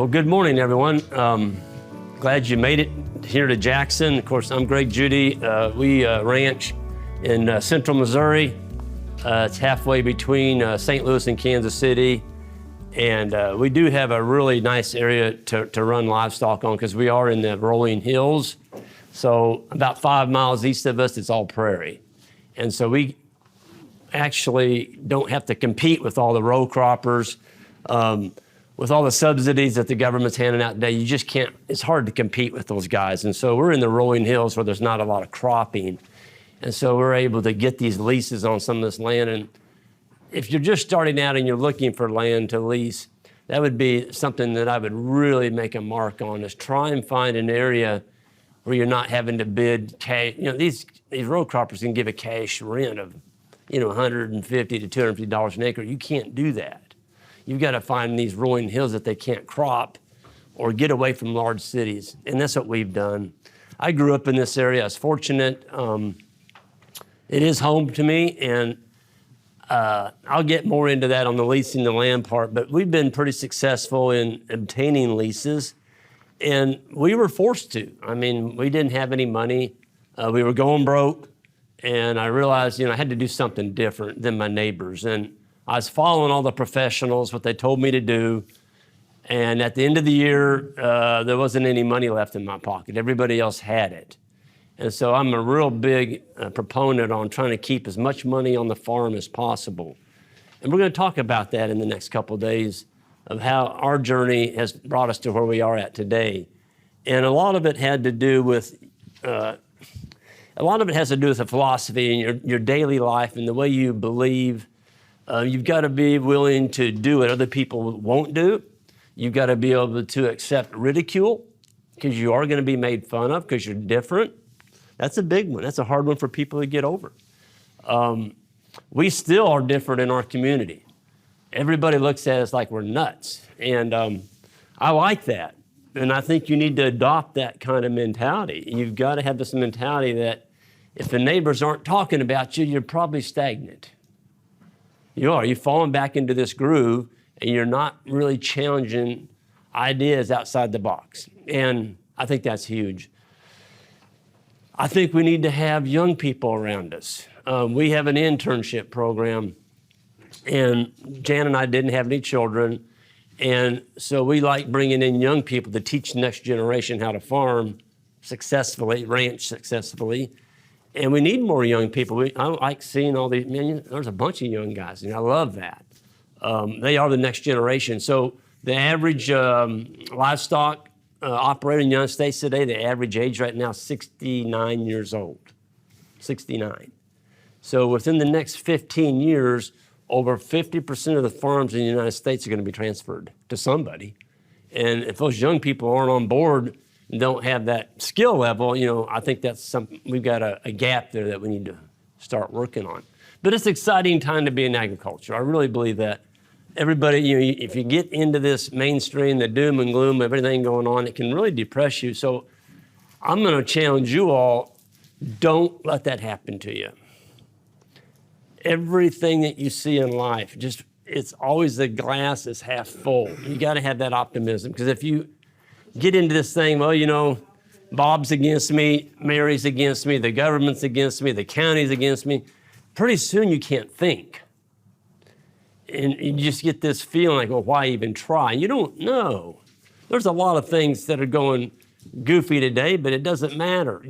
well, good morning, everyone. Glad you made it here to Jackson. Of course, I'm Greg Judy. We ranch in central Missouri. It's halfway between St. Louis and Kansas City. And we do have a really nice area to run livestock on because we are in the rolling hills. So about 5 miles east of us, it's all prairie. And so we actually don't have to compete with all the row croppers. With all the subsidies that the government's handing out today, you just can't, it's hard to compete with those guys. And so we're in the rolling hills where there's not a lot of cropping. And so we're able to get these leases on some of this land. And if you're just starting out and you're looking for land to lease, that would be something that I would really make a mark on, is try and find an area where you're not having to bid cash. You know, these row croppers can give a cash rent of, $150 to $250 an acre. You can't do that. You've got to find these rolling hills that they can't crop or get away from large cities. And that's what we've done. I grew up in this area. I was fortunate. It is home to me, and I'll get more into that on the leasing the land part, but we've been pretty successful in obtaining leases, and we were forced to. I mean, we didn't have any money. We were going broke, and I realized, I had to do something different than my neighbors. And I was following all the professionals, what they told me to do. And at the end of the year, there wasn't any money left in my pocket. Everybody else had it. And so I'm a real big proponent on trying to keep as much money on the farm as possible. And we're going to talk about that in the next couple of days, of how our journey has brought us to where we are at today. And a lot of it had to do with, the philosophy and your daily life and the way you believe. You've got to be willing to do what other people won't do. You've got to be able to accept ridicule, because you are going to be made fun of because you're different. That's a big one. That's a hard one for people to get over. We still are different in our community. Everybody looks at us like we're nuts. And I like that. And I think you need to adopt that kind of mentality. You've got to have this mentality that if the neighbors aren't talking about you, you're probably stagnant. You're falling back into this groove, and you're not really challenging ideas outside the box. And I think that's huge. I think we need to have young people around us. We have an internship program, and Jan and I didn't have any children. And so we like bringing in young people to teach the next generation how to farm successfully, ranch successfully. And we need more young people. I like seeing all these, there's a bunch of young guys, and I love that. They are the next generation. So the average livestock operator in the United States today, the average age right now is 69 years old, 69. So within the next 15 years, over 50% of the farms in the United States are going to be transferred to somebody. And if those young people aren't on board, don't have that skill level, I think that's something, we've got a gap there that we need to start working on. But it's an exciting time to be in agriculture. I really believe that. Everybody, if you get into this mainstream, the doom and gloom, everything going on, it can really depress you. So I'm going to challenge you all, don't let that happen to you. Everything that you see in life, it's always the glass is half full. You got to have that optimism, because if you get into this thing, well, Bob's against me, Mary's against me, the government's against me, the county's against me, pretty soon you can't think. And you just get this feeling like, well, why even try? You don't know. There's a lot of things that are going goofy today, but it doesn't matter.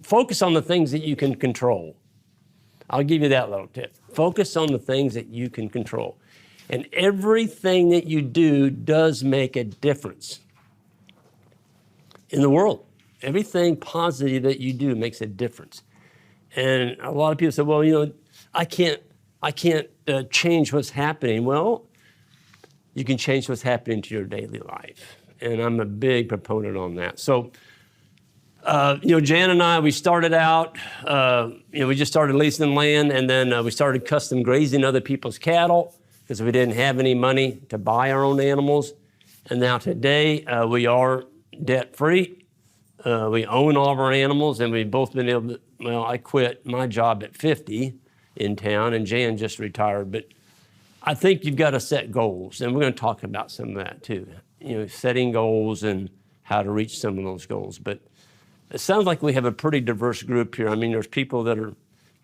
Focus on the things that you can control. I'll give you that little tip. Focus on the things that you can control. And everything that you do does make a difference in the world. Everything positive that you do makes a difference. And a lot of people say, well, I can't change what's happening. Well, you can change what's happening to your daily life. And I'm a big proponent on that. So, Jan and I, we started out, we just started leasing land, and then we started custom grazing other people's cattle, because we didn't have any money to buy our own animals. And now today, we are debt-free. We own all of our animals, and we've both been able to, I quit my job at 50 in town, and Jan just retired. But I think you've got to set goals, and we're going to talk about some of that too. Setting goals and how to reach some of those goals. But it sounds like we have a pretty diverse group here. I mean, there's people that are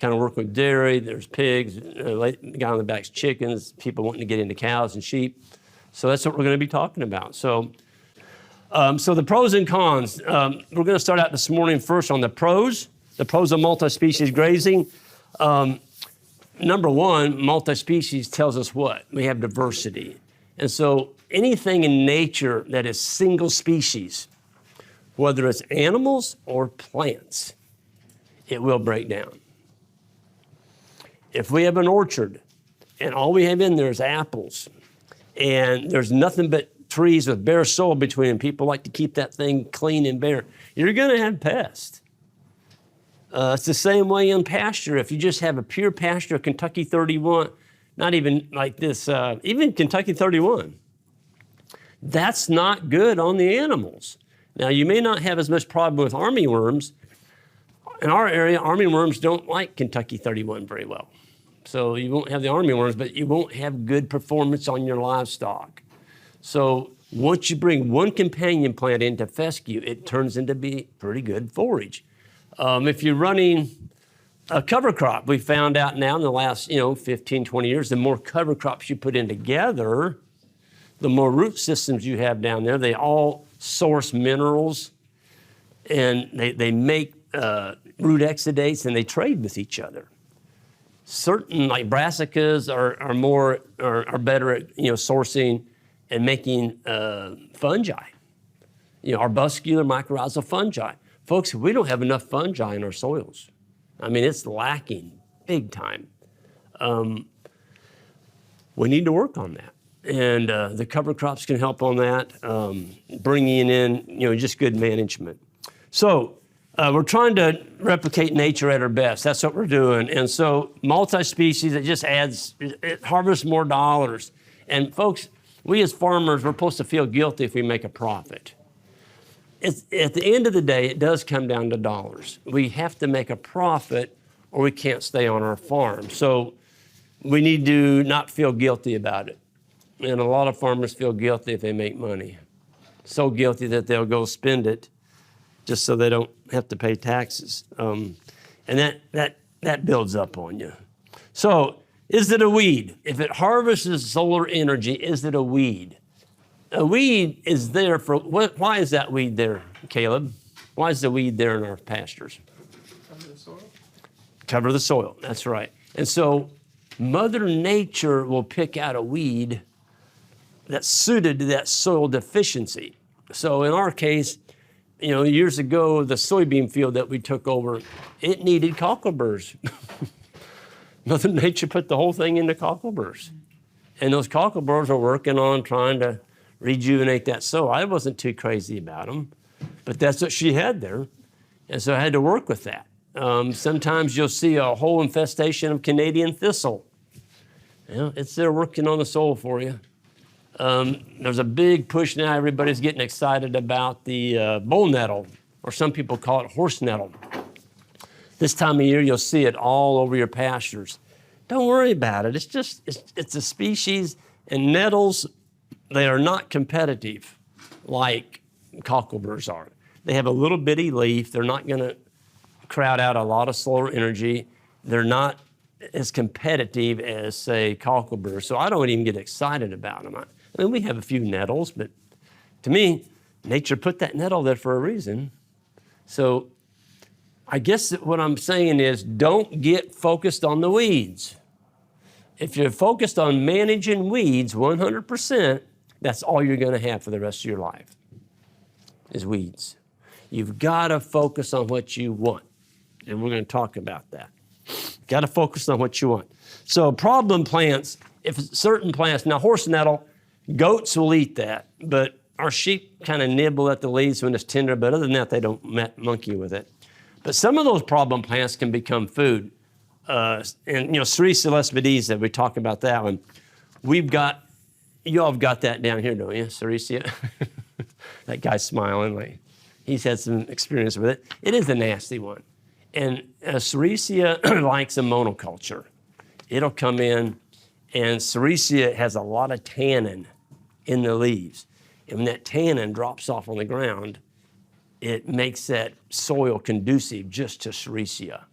kind of working with dairy, there's pigs, the guy on the back's chickens, people wanting to get into cows and sheep. So that's what we're going to be talking about. So the pros and cons. We're going to start out this morning first on the pros of multi-species grazing. Number one, multi-species tells us what? We have diversity. And so anything in nature that is single species, whether it's animals or plants, it will break down. If we have an orchard and all we have in there is apples and there's nothing but trees with bare soil between them, people like to keep that thing clean and bare, you're going to have pests. It's the same way in pasture. If you just have a pure pasture, Kentucky 31, not even like this, even Kentucky 31, that's not good on the animals. Now, you may not have as much problem with armyworms. In our area, armyworms don't like Kentucky 31 very well. So you won't have the armyworms, but you won't have good performance on your livestock. So once you bring one companion plant into fescue, it turns into be pretty good forage. If you're running a cover crop, we found out now in the last 15, 20 years, the more cover crops you put in together, the more root systems you have down there. They all source minerals, and they make root exudates, and they trade with each other. Certain like brassicas are better at sourcing and making fungi, arbuscular mycorrhizal fungi. Folks, we don't have enough fungi in our soils. I mean, it's lacking big time. We need to work on that. And the cover crops can help on that, bringing in, just good management. So we're trying to replicate nature at our best. That's what we're doing. And so multi-species, it just it harvests more dollars. And folks, we as farmers, we're supposed to feel guilty if we make a profit. At the end of the day, it does come down to dollars. We have to make a profit or we can't stay on our farm. So we need to not feel guilty about it. And a lot of farmers feel guilty if they make money. So guilty that they'll go spend it just so they don't have to pay taxes. And that builds up on you. So is it a weed? If it harvests solar energy, is it a weed? A weed is there for, why is that weed there, Caleb? Why is the weed there in our pastures? Cover the soil. Cover the soil, that's right. And so Mother Nature will pick out a weed that's suited to that soil deficiency. So in our case, years ago, the soybean field that we took over, it needed cockleburrs. Mother Nature put the whole thing into cockleburrs. And those cockleburrs are working on trying to rejuvenate that soil. I wasn't too crazy about them, but that's what she had there. And so I had to work with that. Sometimes you'll see a whole infestation of Canadian thistle. It's there working on the soil for you. There's a big push now. Everybody's getting excited about the bull nettle, or some people call it horse nettle. This time of year, you'll see it all over your pastures. Don't worry about it. It's a species, and nettles, they are not competitive like cockleburrs are. They have a little bitty leaf. They're not going to crowd out a lot of solar energy. They're not as competitive as, say, cockleburrs. So I don't even get excited about them. I mean, we have a few nettles, but to me, nature put that nettle there for a reason. So I guess what I'm saying is don't get focused on the weeds. If you're focused on managing weeds 100%, that's all you're going to have for the rest of your life is weeds. You've got to focus on what you want, and we're going to talk about that. Got to focus on what you want. So problem plants, if certain plants, now horse nettle, goats will eat that, but our sheep kind of nibble at the leaves when it's tender, but other than that, they don't monkey with it. But some of those problem plants can become food. Sericea lespedeza, we talk about that one. You all have got that down here, don't you, Sericea? That guy's smiling like he's had some experience with it. It is a nasty one. And Sericea likes a monoculture. It'll come in And Sericea has a lot of tannin in the leaves. And when that tannin drops off on the ground, it makes that soil conducive just to Sericea.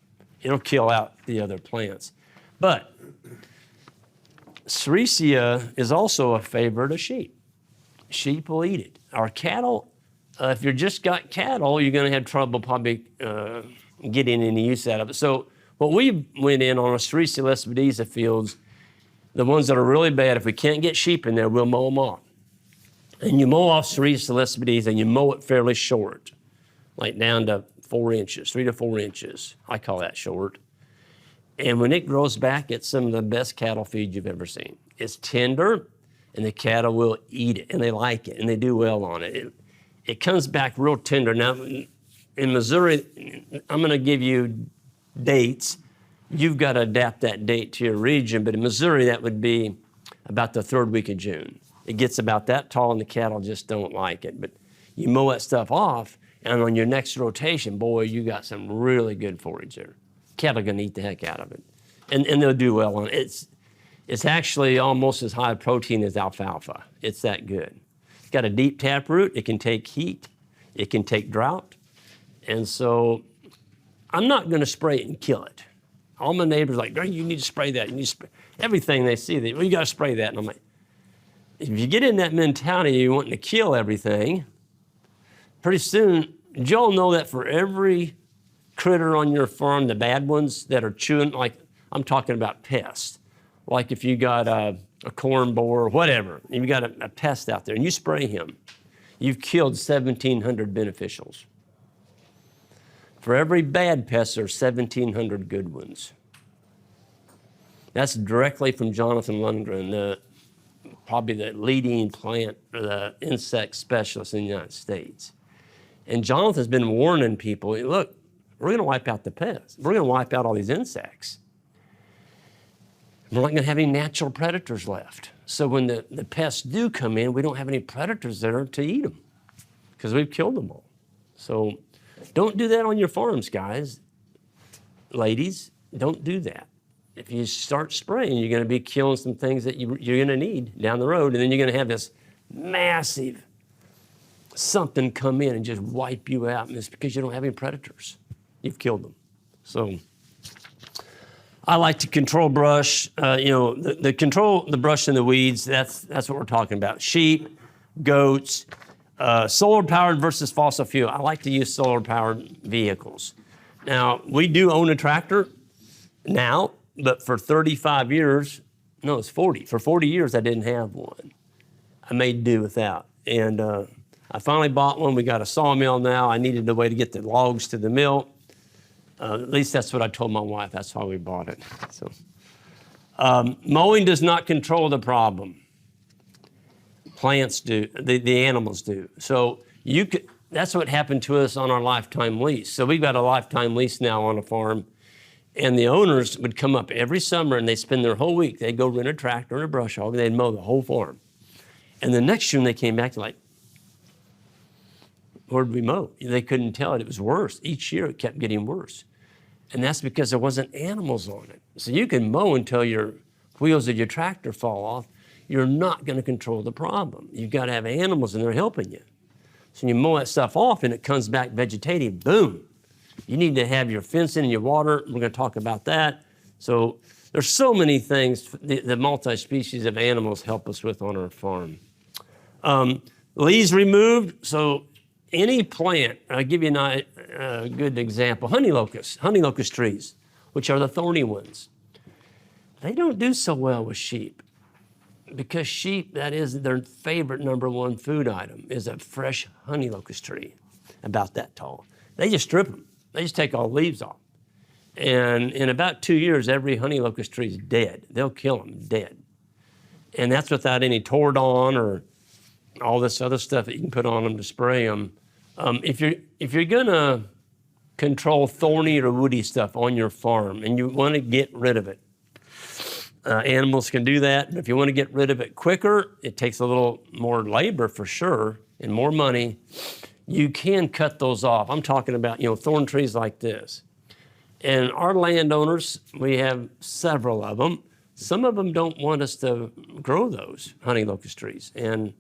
It'll kill out the other plants. But Sericea is also a favorite of sheep. Sheep will eat it. Our cattle, if you've just got cattle, you're going to have trouble probably getting any use out of it. So what we went in on our Sericea lespedeza fields, the ones that are really bad, if we can't get sheep in there, we'll mow them off. And you mow off Sericea lespedeza and you mow it fairly short, like down to 4 inches, 3 to 4 inches. I call that short. And when it grows back, it's some of the best cattle feed you've ever seen. It's tender, and the cattle will eat it, and they like it, and they do well on it. It comes back real tender. Now, in Missouri, I'm going to give you dates. You've got to adapt that date to your region, but in Missouri, that would be about the 3rd week of June. It gets about that tall, and the cattle just don't like it. But you mow that stuff off, and on your next rotation, boy, you got some really good forage there. Cattle are going to eat the heck out of it, and they'll do well on it. It's actually almost as high protein as alfalfa. It's that good. It's got a deep taproot. It can take heat. It can take drought. And so I'm not going to spray it and kill it. All my neighbors are like, you need to spray that. You need to spray. Everything they see, well, you got to spray that. And I'm like, if you get in that mentality, you're wanting to kill everything, pretty soon, you'll know that for every critter on your farm, the bad ones that are chewing, like I'm talking about pests. Like if you got a corn borer or whatever, and you got a pest out there and you spray him, you've killed 1,700 beneficials. For every bad pest, there's 1,700 good ones. That's directly from Jonathan Lundgren, probably the leading plant or the insect specialist in the United States. And Jonathan's been warning people, look, we're going to wipe out the pests. We're going to wipe out all these insects. We're not going to have any natural predators left. So when the pests do come in, we don't have any predators there to eat them because we've killed them all. So don't do that on your farms, guys. Ladies, don't do that. If you start spraying, you're going to be killing some things that you're going to need down the road, and then you're going to have this massive something come in and just wipe you out, and it's because you don't have any predators. You've killed them. So I like to control brush. The control the brush and the weeds. That's what we're talking about. Sheep, goats, solar powered versus fossil fuel. I like to use solar powered vehicles. Now we do own a tractor now, but for 35 years, no, it's 40. For 40 years, I didn't have one. I made do without, and I finally bought one. We got a sawmill now. I needed a way to get the logs to the mill. At least that's what I told my wife. That's why we bought it. So, mowing does not control the problem. Plants do. The animals do. So that's what happened to us on our lifetime lease. So we've got a lifetime lease now on a farm, and the owners would come up every summer and they'd spend their whole week. They'd go rent a tractor and a brush hog. They'd mow the whole farm. And the next year when they came back, they're like, where did we mow? They couldn't tell it. It was worse. Each year it kept getting worse. And that's because there wasn't animals on it. So you can mow until your wheels of your tractor fall off. You're not going to control the problem. You've got to have animals and they're helping you. So when you mow that stuff off and it comes back vegetative, boom. You need to have your fencing and your water. We're going to talk about that. So there's so many things the multi-species of animals help us with on our farm. Leaves removed. So any plant, I'll give you a good example, honey locust trees, which are the thorny ones. They don't do so well with sheep because sheep, that is their favorite #1 food item, is a fresh honey locust tree, about that tall. They just strip them. They just take all the leaves off. And in about 2 years, every honey locust tree is dead. They'll kill them dead. And that's without any Tordon or all this other stuff that you can put on them to spray them. If you're gonna control thorny or woody stuff on your farm and you want to get rid of it, animals can do that. But if you want to get rid of it quicker, it takes a little more labor for sure and more money. You can cut those off. I'm talking about thorn trees like this. And our landowners, we have several of them. some of them don't want us to grow those honey locust trees. And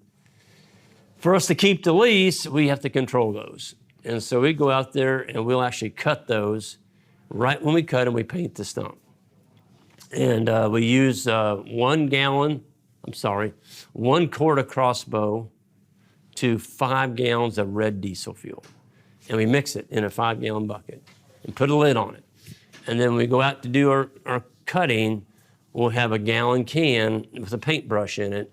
for us to keep the lease, we have to control those. And so we go out there and we'll actually cut those. Right when we cut them, we paint the stump. And we use 1 quart of crossbow to 5 gallons of red diesel fuel. And we mix it in a 5-gallon bucket and put a lid on it. And then when we go out to do our cutting, we'll have a gallon can with a paintbrush in it.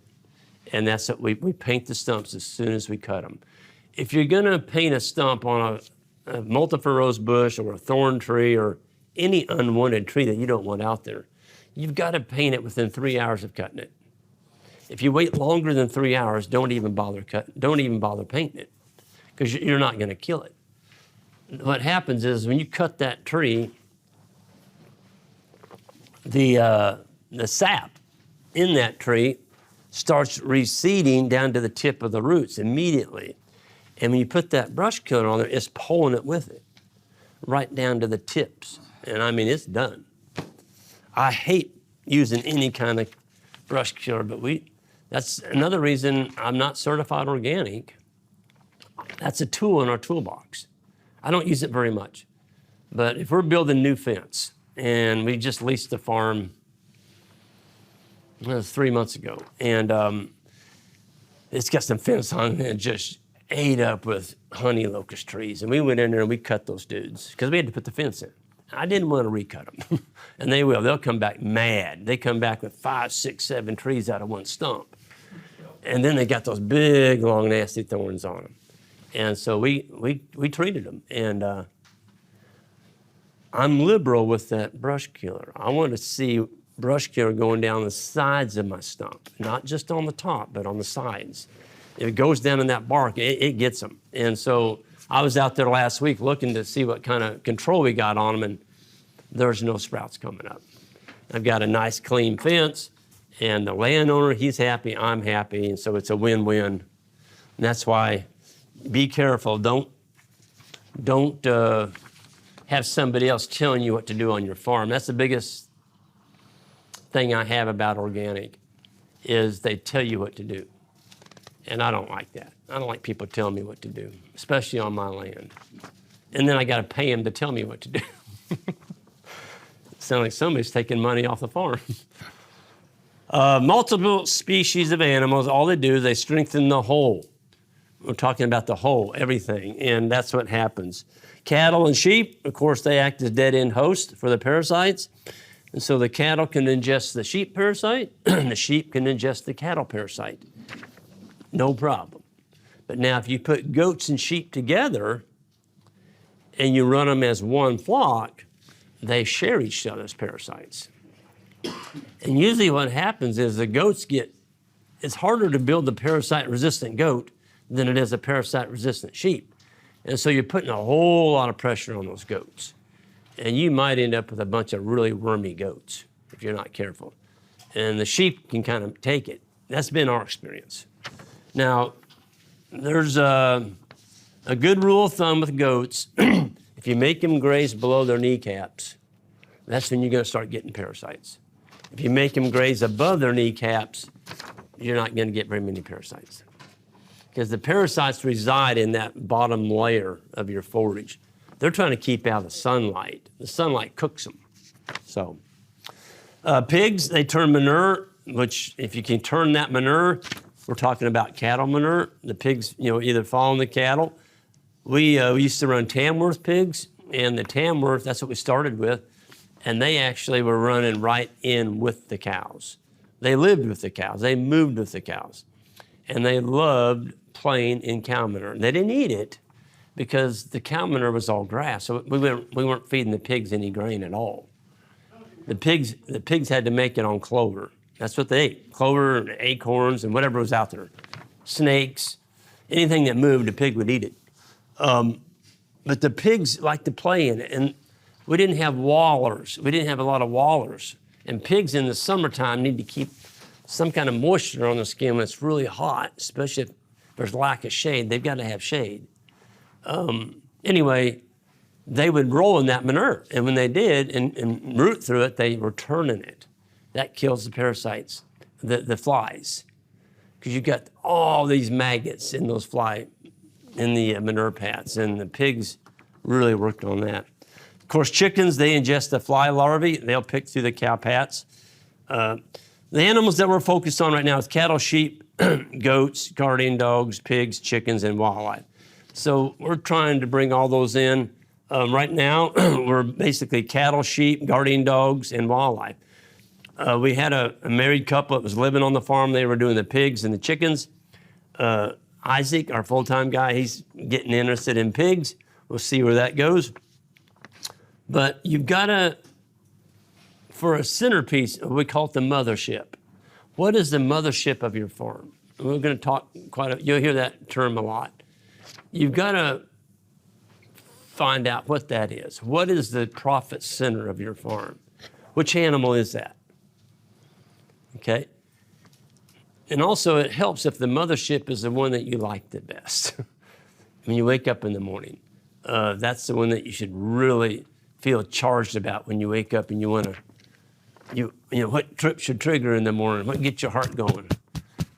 And that's it. We paint the stumps as soon as we cut them. If you're gonna paint a stump on a multiflorous bush or a thorn tree or any unwanted tree that you don't want out there, you've got to paint it within 3 hours of cutting it. If you wait longer than 3 hours, don't even bother painting it, because you're not gonna kill it. What happens is when you cut that tree, the sap in that tree starts receding down to the tip of the roots immediately. And when you put that brush killer on there, it's pulling it with it, right down to the tips. And I mean, it's done. I hate using any kind of brush killer, but that's another reason I'm not certified organic. That's a tool in our toolbox. I don't use it very much. But if we're building new fence, and we just leased the farm 3 months ago, and it's got some fence on it and just ate up with honey locust trees. And we went in there and we cut those dudes because we had to put the fence in. I didn't want to recut them. And they will. They'll come back mad. They come back with 5, 6, 7 trees out of one stump. And then they got those big, long, nasty thorns on them. And so we treated them. And I'm liberal with that brush killer. I want to see brush killer going down the sides of my stump, not just on the top, but on the sides. If it goes down in that bark, it gets them. And so I was out there last week looking to see what kind of control we got on them, and there's no sprouts coming up. I've got a nice clean fence, and the landowner, he's happy, I'm happy, and so it's a win-win. And that's why, be careful. Don't have somebody else telling you what to do on your farm. That's the biggest thing I have about organic, is they tell you what to do. And I don't like that. I don't like people telling me what to do, especially on my land. And then I got to pay them to tell me what to do. Sounds like somebody's taking money off the farm. Multiple species of animals, all they do is they strengthen the whole. We're talking about the whole, everything, and that's what happens. Cattle and sheep, of course, they act as dead-end hosts for the parasites. And so the cattle can ingest the sheep parasite, and the sheep can ingest the cattle parasite. No problem. But now if you put goats and sheep together and you run them as one flock, they share each other's parasites. And usually what happens is the goats it's harder to build a parasite-resistant goat than it is a parasite-resistant sheep. And so you're putting a whole lot of pressure on those goats. And you might end up with a bunch of really wormy goats if you're not careful. And the sheep can kind of take it. That's been our experience. Now, there's a good rule of thumb with goats. If you make them graze below their kneecaps, that's when you're going to start getting parasites. If you make them graze above their kneecaps, you're not going to get very many parasites. Because the parasites reside in that bottom layer of your forage. They're trying to keep out the sunlight. The sunlight cooks them. So, pigs, they turn manure, which if you can turn that manure, we're talking about cattle manure. The pigs, either fall on the cattle. We used to run Tamworth pigs, and the Tamworth, that's what we started with, and they actually were running right in with the cows. They lived with the cows. They moved with the cows, and they loved playing in cow manure. They didn't eat it because the cow manure was all grass, so we weren't feeding the pigs any grain at all. The pigs had to make it on clover. That's what they ate, clover and acorns and whatever was out there. Snakes, anything that moved, the pig would eat it. But the pigs liked to play in it, and we didn't have wallers. We didn't have a lot of wallers. And pigs in the summertime need to keep some kind of moisture on their skin when it's really hot, especially if there's lack of shade. They've got to have shade. Anyway, they would roll in that manure, and when they did and root through it, they were turning it. that kills the parasites, the flies, because you've got all these maggots in those in the manure pads, and the pigs really worked on that. Of course, chickens, they ingest the fly larvae. They'll pick through the cow pats. The animals that we're focused on right now is cattle, sheep, goats, guardian dogs, pigs, chickens, and wildlife. So we're trying to bring all those in. Right now, we're basically cattle, sheep, guardian dogs, and wildlife. We had a married couple that was living on the farm. They were doing the pigs and the chickens. Isaac, our full-time guy, he's getting interested in pigs. We'll see where that goes. But you've got to, for a centerpiece, we call it the mothership. What is the mothership of your farm? We're going to talk you'll hear that term a lot. You've got to find out what that is. What is the profit center of your farm? Which animal is that? Okay. And also it helps if the mothership is the one that you like the best. When you wake up in the morning, that's the one that you should really feel charged about when you wake up and you want to, you know, what should trigger in the morning, what gets your heart going.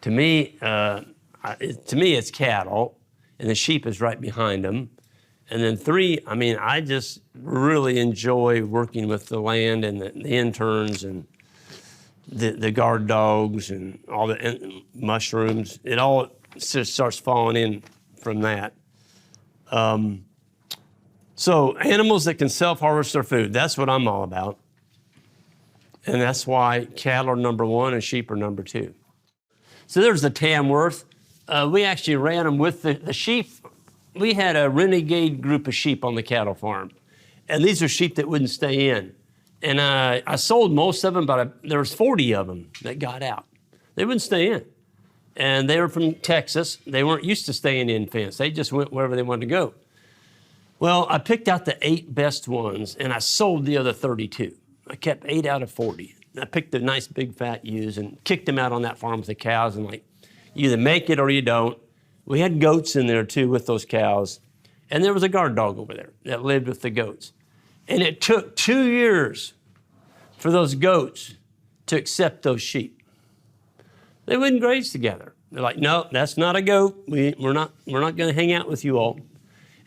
To me, it's cattle, and the sheep is right behind them. And then 3, I mean, I just really enjoy working with the land and the interns and the guard dogs and all the mushrooms. It all just starts falling in from that. So animals that can self-harvest their food, that's what I'm all about. And that's why cattle are number 1 and sheep are number 2. So there's the Tamworth. We actually ran them with the sheep. We had a renegade group of sheep on the cattle farm. And these are sheep that wouldn't stay in. And I sold most of them, but there was 40 of them that got out. They wouldn't stay in. And they were from Texas. They weren't used to staying in fence. They just went wherever they wanted to go. Well, I picked out the 8 best ones, and I sold the other 32. I kept 8 out of 40. I picked the nice big fat ewes and kicked them out on that farm with the cows, and like, you either make it or you don't. We had goats in there too with those cows. And there was a guard dog over there that lived with the goats. And it took 2 years for those goats to accept those sheep. They wouldn't graze together. They're like, no, that's not a goat. We're not going to hang out with you all.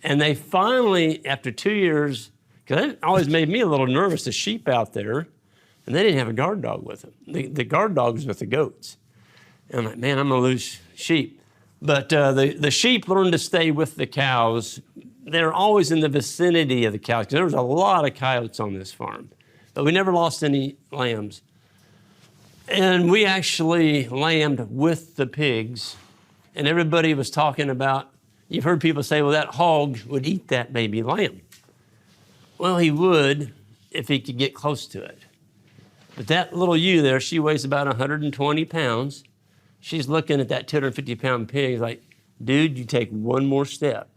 And they finally, after 2 years, because it always made me a little nervous, the sheep out there, and they didn't have a guard dog with them. The guard dog was with the goats. And I'm like, man, I'm going to lose sheep. But the sheep learned to stay with the cows. They're always in the vicinity of the cows, because there was a lot of coyotes on this farm. But we never lost any lambs. And we actually lambed with the pigs. And everybody was talking about, you've heard people say, well, that hog would eat that baby lamb. Well, he would if he could get close to it. But that little ewe there, she weighs about 120 pounds. She's looking at that 250-pound pig like, dude, you take one more step,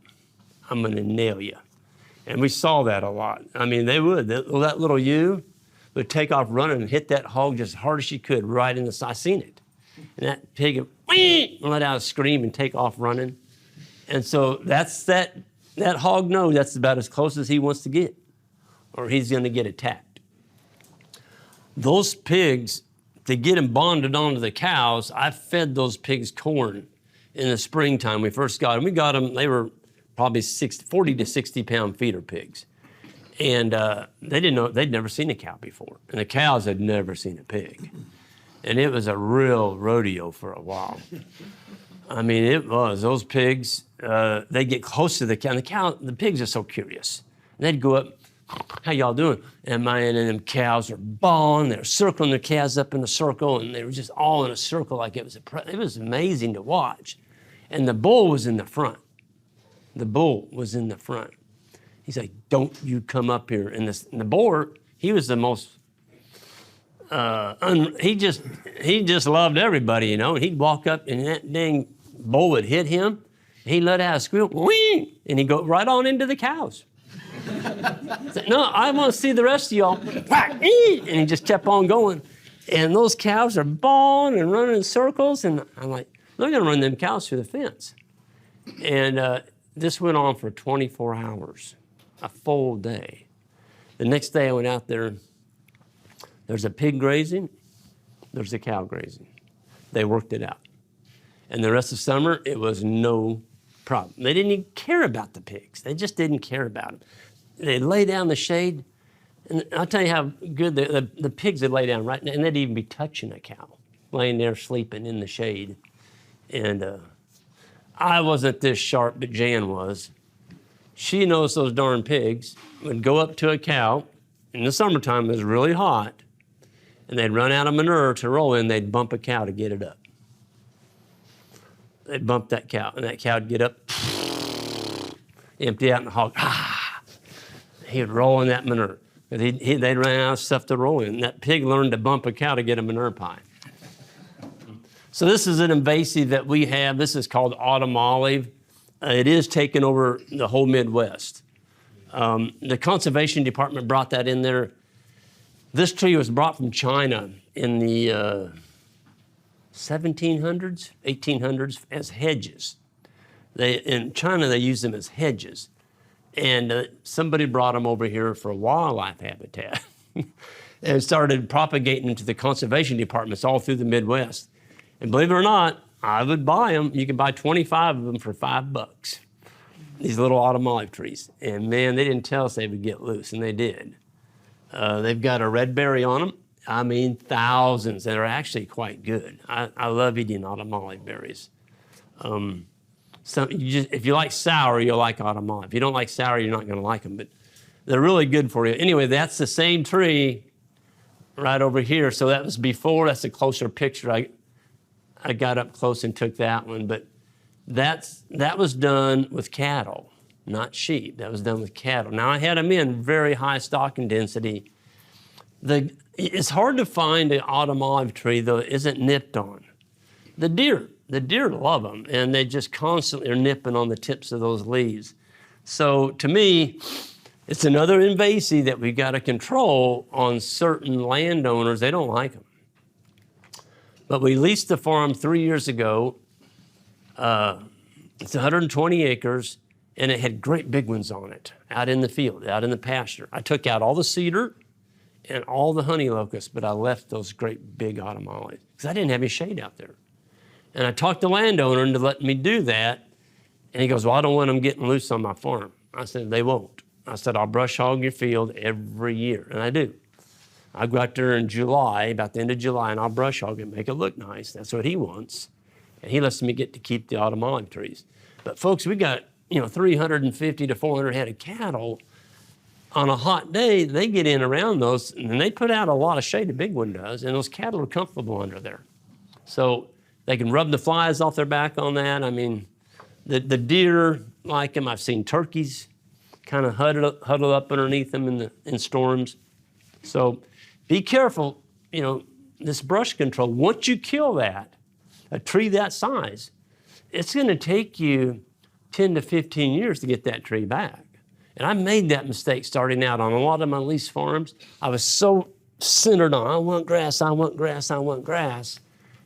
I'm going to nail you. And we saw that a lot. I mean, they would. That little ewe would take off running and hit that hog just as hard as she could right in the side. I seen it. And that pig would let out a scream and take off running. And so that hog knows that's about as close as he wants to get, or he's going to get attacked. Those pigs, to get them bonded onto the cows, I fed those pigs corn in the springtime. We first got them. We got them, they were probably 40 to 60-pound feeder pigs. And they didn't know, they'd never seen a cow before. And the cows had never seen a pig. And it was a real rodeo for a while. I mean, it was. Those pigs, they get close to the cow. The pigs are so curious. And they'd go up, how y'all doing? And them cows are bawling. They're circling their calves up in a circle, and they were just all in a circle like it was amazing to watch. And the bull was in the front. The bull was in the front. He's like, don't you come up here. And the bull, he was the most, he just loved everybody, you know. And he'd walk up, and that dang bull would hit him. He'd let out a squeal, whee, and he'd go right on into the cows. Said, no, I want to see the rest of y'all. And he just kept on going. And those cows are bawling and running in circles. And I'm like, they're going to run them cows through the fence. And this went on for 24 hours, a full day. The next day I went out there. There's a pig grazing. there's a cow grazing. They worked it out. And the rest of summer, it was no problem. They didn't even care about the pigs. They just didn't care about them. They'd lay down in the shade, and I'll tell you how good the pigs would lay down right now, and they'd even be touching a cow, laying there sleeping in the shade. And I wasn't this sharp, but Jan was. She knows those darn pigs would go up to a cow. In the summertime, it was really hot, and they'd run out of manure to roll in. They'd bump a cow to get it up. They'd bump that cow, and that cow would get up, empty out, and the hog, he would roll in that manure. But they'd run out of stuff to roll in. And that pig learned to bump a cow to get a manure pie. So this is an invasive that we have. This is called autumn olive. It is taking over the whole Midwest. The conservation department brought that in there. This tree was brought from China in the 1700s, 1800s as hedges. In China, they use them as hedges. And somebody brought them over here for wildlife habitat and started propagating them to the conservation departments all through the Midwest. And believe it or not, I would buy them. You could buy 25 of them for $5. These little autumn olive trees. And man, they didn't tell us they would get loose, and they did. They've got a red berry on them. I mean, thousands. They're actually quite good. I love eating autumn olive berries. If you like sour, you'll like autumn olive. If you don't like sour, you're not going to like them. But they're really good for you. Anyway, that's the same tree right over here. So that was before. That's a closer picture. I got up close and took that one. But that was done with cattle, not sheep. That was done with cattle. Now, I had them in very high stocking density. It's hard to find an autumn olive tree that isn't nipped on. The deer love them, and they just constantly are nipping on the tips of those leaves. So to me, it's another invasive that we've got to control on certain landowners. They don't like them. But we leased the farm 3 years ago. It's 120 acres, and it had great big ones on it, out in the field, out in the pasture. I took out all the cedar and all the honey locusts, but I left those great big autumn olives because I didn't have any shade out there. And I talked the landowner into letting me do that, and he goes, well, I don't want them getting loose on my farm. I said, they won't. I said, I'll brush hog your field every year, and I do. I go out there in July, about the end of July, and I'll brush hog it, make it look nice. That's what he wants. And he lets me get to keep the autumn olive trees. But folks, we got 350 to 400 head of cattle. On a hot day, they get in around those, and they put out a lot of shade, the big one does, and those cattle are comfortable under there. So they can rub the flies off their back on that. I mean, the deer like them. I've seen turkeys kind of huddle up underneath them in storms. So be careful, this brush control. Once you kill a tree that size, it's going to take you 10 to 15 years to get that tree back. And I made that mistake starting out on a lot of my lease farms. I was so centered on, I want grass, I want grass, I want grass,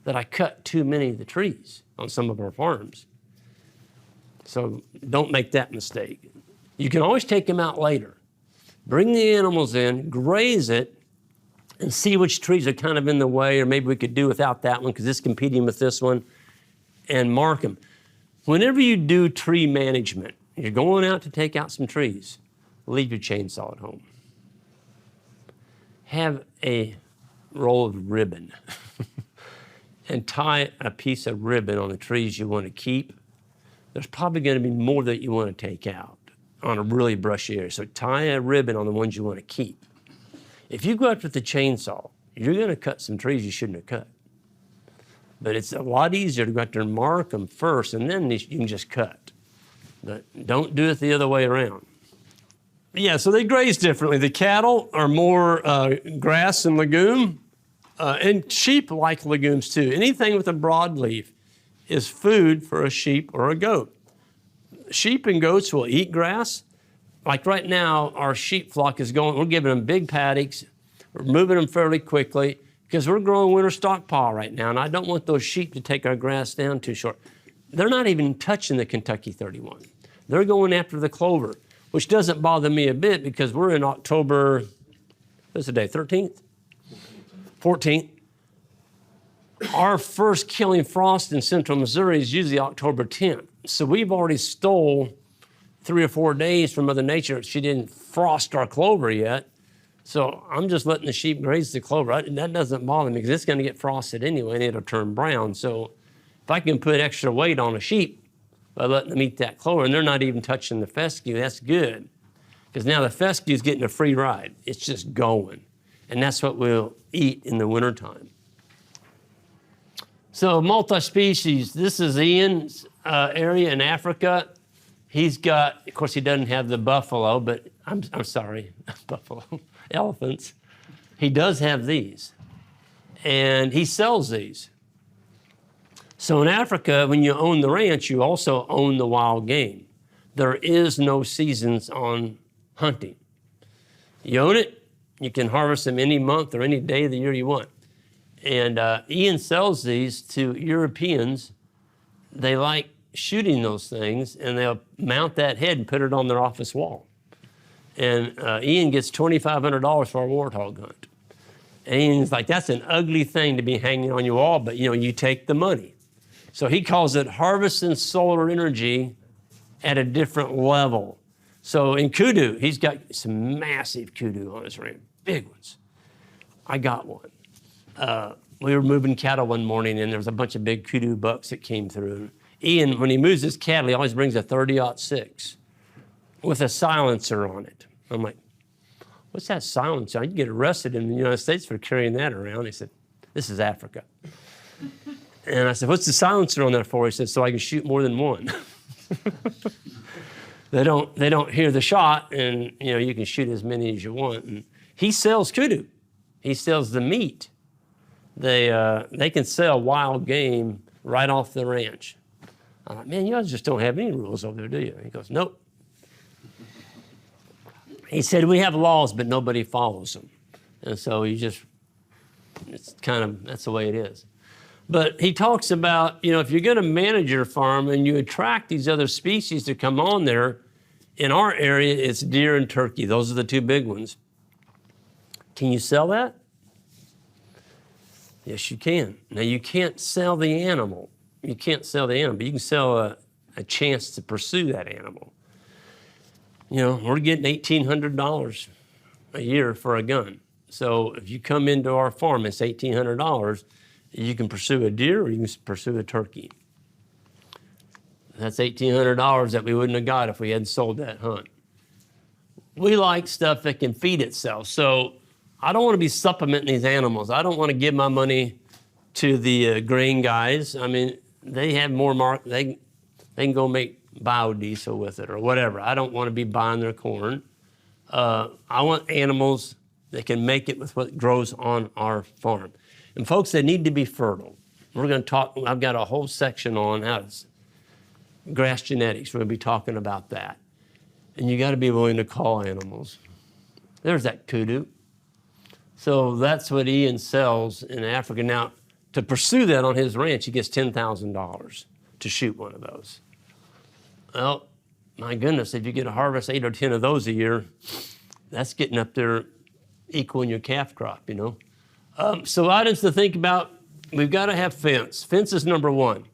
that I cut too many of the trees on some of our farms. So don't make that mistake. You can always take them out later. Bring the animals in, graze it, and see which trees are kind of in the way, or maybe we could do without that one because it's competing with this one, and mark them. Whenever you do tree management, you're going out to take out some trees, leave your chainsaw at home. Have a roll of ribbon and tie a piece of ribbon on the trees you want to keep. There's probably going to be more that you want to take out on a really brushy area. So tie a ribbon on the ones you want to keep. If you go out with the chainsaw, you're going to cut some trees you shouldn't have cut. But it's a lot easier to go out there and mark them first, and then you can just cut. But don't do it the other way around. Yeah, so they graze differently. The cattle are more grass and legume, and sheep like legumes too. Anything with a broadleaf is food for a sheep or a goat. Sheep and goats will eat grass. Like right now, our sheep flock is we're giving them big paddocks. We're moving them fairly quickly because we're growing winter stockpile right now, and I don't want those sheep to take our grass down too short. They're not even touching the Kentucky 31. They're going after the clover, which doesn't bother me a bit because we're in October, what's the day, 13th? 14th. our first killing frost in central Missouri is usually October 10th. So we've already stole 3 or 4 days from Mother Nature. She didn't frost our clover yet. So I'm just letting the sheep graze the clover. That doesn't bother me because it's going to get frosted anyway and it'll turn brown. So if I can put extra weight on a sheep by letting them eat that clover and they're not even touching the fescue, that's good. Because now the fescue is getting a free ride. It's just going. And that's what we'll eat in the wintertime. So multi-species, this is Ian's area in Africa. He's got, of course, he doesn't have the buffalo, but I'm sorry, buffalo, elephants. He does have these, and he sells these. So in Africa, when you own the ranch, you also own the wild game. There is no seasons on hunting. You own it, you can harvest them any month or any day of the year you want. And Ian sells these to Europeans. They like shooting those things, and they'll mount that head and put it on their office wall. And Ian gets $2,500 for a warthog hunt. And Ian's like, that's an ugly thing to be hanging on your wall, but you take the money. So he calls it harvesting solar energy at a different level. So in kudu, he's got some massive kudu on his ranch, big ones. I got one. We were moving cattle one morning, and there was a bunch of big kudu bucks that came through. Ian, when he moves his cattle, he always brings a 30-06 with a silencer on it. I'm like, what's that silencer? You get arrested in the United States for carrying that around. He said, this is Africa. And I said, what's the silencer on that for? He said, so I can shoot more than one. They don't hear the shot, and you can shoot as many as you want. And he sells kudu. He sells the meat. They can sell wild game right off the ranch. I'm like, man, you guys just don't have any rules over there, do you? He goes, nope. He said, we have laws, but nobody follows them. And so that's the way it is. But he talks about, if you're going to manage your farm and you attract these other species to come on there, in our area, it's deer and turkey. Those are the two big ones. Can you sell that? Yes, you can. Now, you can't sell the animal. You can't sell the animal, but you can sell a chance to pursue that animal. We're getting $1,800 a year for a gun. So if you come into our farm, it's $1,800. You can pursue a deer or you can pursue a turkey. That's $1,800 that we wouldn't have got if we hadn't sold that hunt. We like stuff that can feed itself. So I don't want to be supplementing these animals. I don't want to give my money to the grain guys. I mean, they have more they can go make biodiesel with it or whatever. I don't want to be buying their corn. I want animals that can make it with what grows on our farm. And folks, they need to be fertile. We're going to talk, I've got a whole section on how to grass genetics. We're going to be talking about that. And you got to be willing to call animals. There's that kudu. So that's what Ian sells in Africa. Now, to pursue that on his ranch, he gets $10,000 to shoot one of those. Well, my goodness, if you get to harvest 8 or 10 of those a year, that's getting up there equaling your calf crop, So items to think about, we've got to have fence. Fence is number one.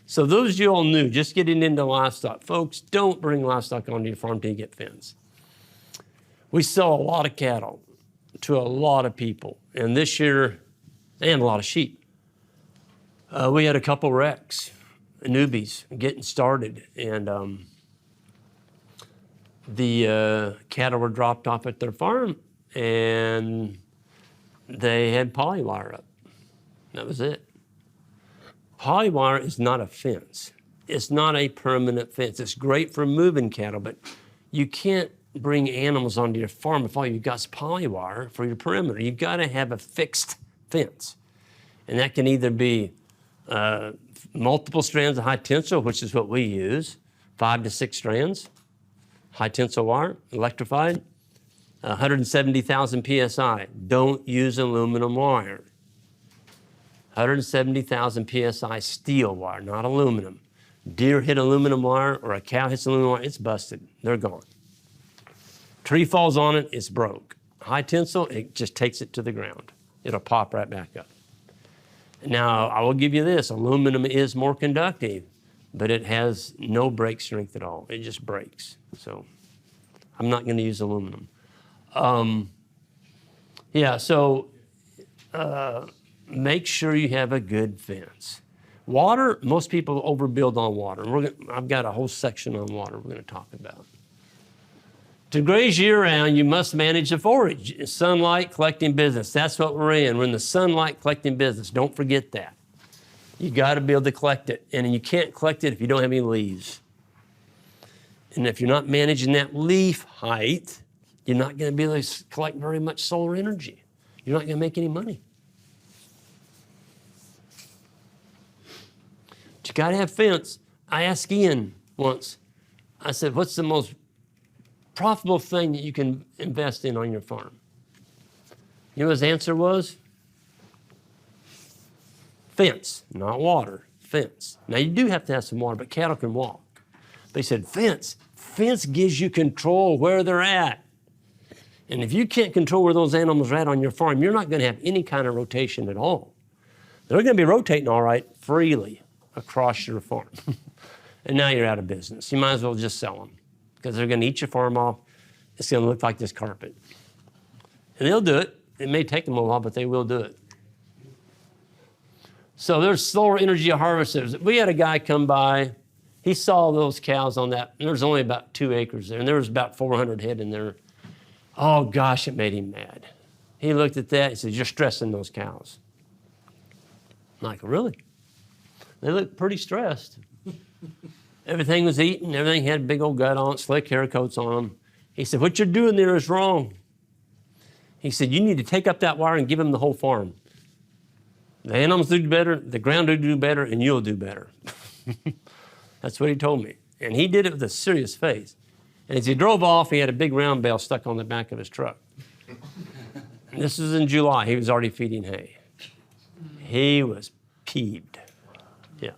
So those of you all new, just getting into livestock, folks, don't bring livestock onto your farm till you get fence. We sell a lot of cattle to a lot of people, and this year, and a lot of sheep. We had a couple wrecks, newbies getting started, and the cattle were dropped off at their farm, and they had polywire up. That was it. Polywire is not a fence. It's not a permanent fence. It's great for moving cattle, but you can't bring animals onto your farm if all you've got is polywire for your perimeter. You've got to have a fixed fence. And that can either be multiple strands of high tensile, which is what we use, 5 to 6 strands, high tensile wire, electrified, 170,000 PSI. Don't use aluminum wire. 170,000 PSI steel wire, not aluminum. Deer hit aluminum wire or a cow hits aluminum wire, it's busted. They're gone. Tree falls on it, it's broke. High tensile, it just takes it to the ground. It'll pop right back up. Now, I will give you this, aluminum is more conductive, but it has no break strength at all. It just breaks. So I'm not gonna use aluminum. Make sure you have a good fence. Water, most people overbuild on water. I've got a whole section on water we're gonna talk about. To graze year-round, you must manage the forage. Sunlight collecting business. That's what we're in. We're in the sunlight collecting business. Don't forget that. You got to be able to collect it. And you can't collect it if you don't have any leaves. And if you're not managing that leaf height, you're not going to be able to collect very much solar energy. You're not going to make any money. But you got to have fence. I asked Ian once, I said, what's the most profitable thing that you can invest in on your farm? You know what his answer was? Fence, not water, fence. Now you do have to have some water, but cattle can walk. But he said, fence. Fence gives you control where they're at. And if you can't control where those animals are at on your farm, you're not going to have any kind of rotation at all. They're going to be rotating all right freely across your farm. And now you're out of business. You might as well just sell them, because they're going to eat your farm off. It's going to look like this carpet. And they'll do it. It may take them a while, but they will do it. So there's solar energy harvesters. We had a guy come by. He saw those cows on that, and there's only about 2 acres there, and there was about 400 head in there. Oh, gosh, it made him mad. He looked at that. He said, you're stressing those cows. I'm like, really? They look pretty stressed. Everything was eaten. Everything had a big old gut on it, slick hair coats on them. He said, what you're doing there is wrong. He said, you need to take up that wire and give them the whole farm. The animals do better, the ground will do better, and you'll do better. That's what he told me. And he did it with a serious face. And as he drove off, he had a big round bale stuck on the back of his truck. And this was in July. He was already feeding hay. He was peeved. Yeah.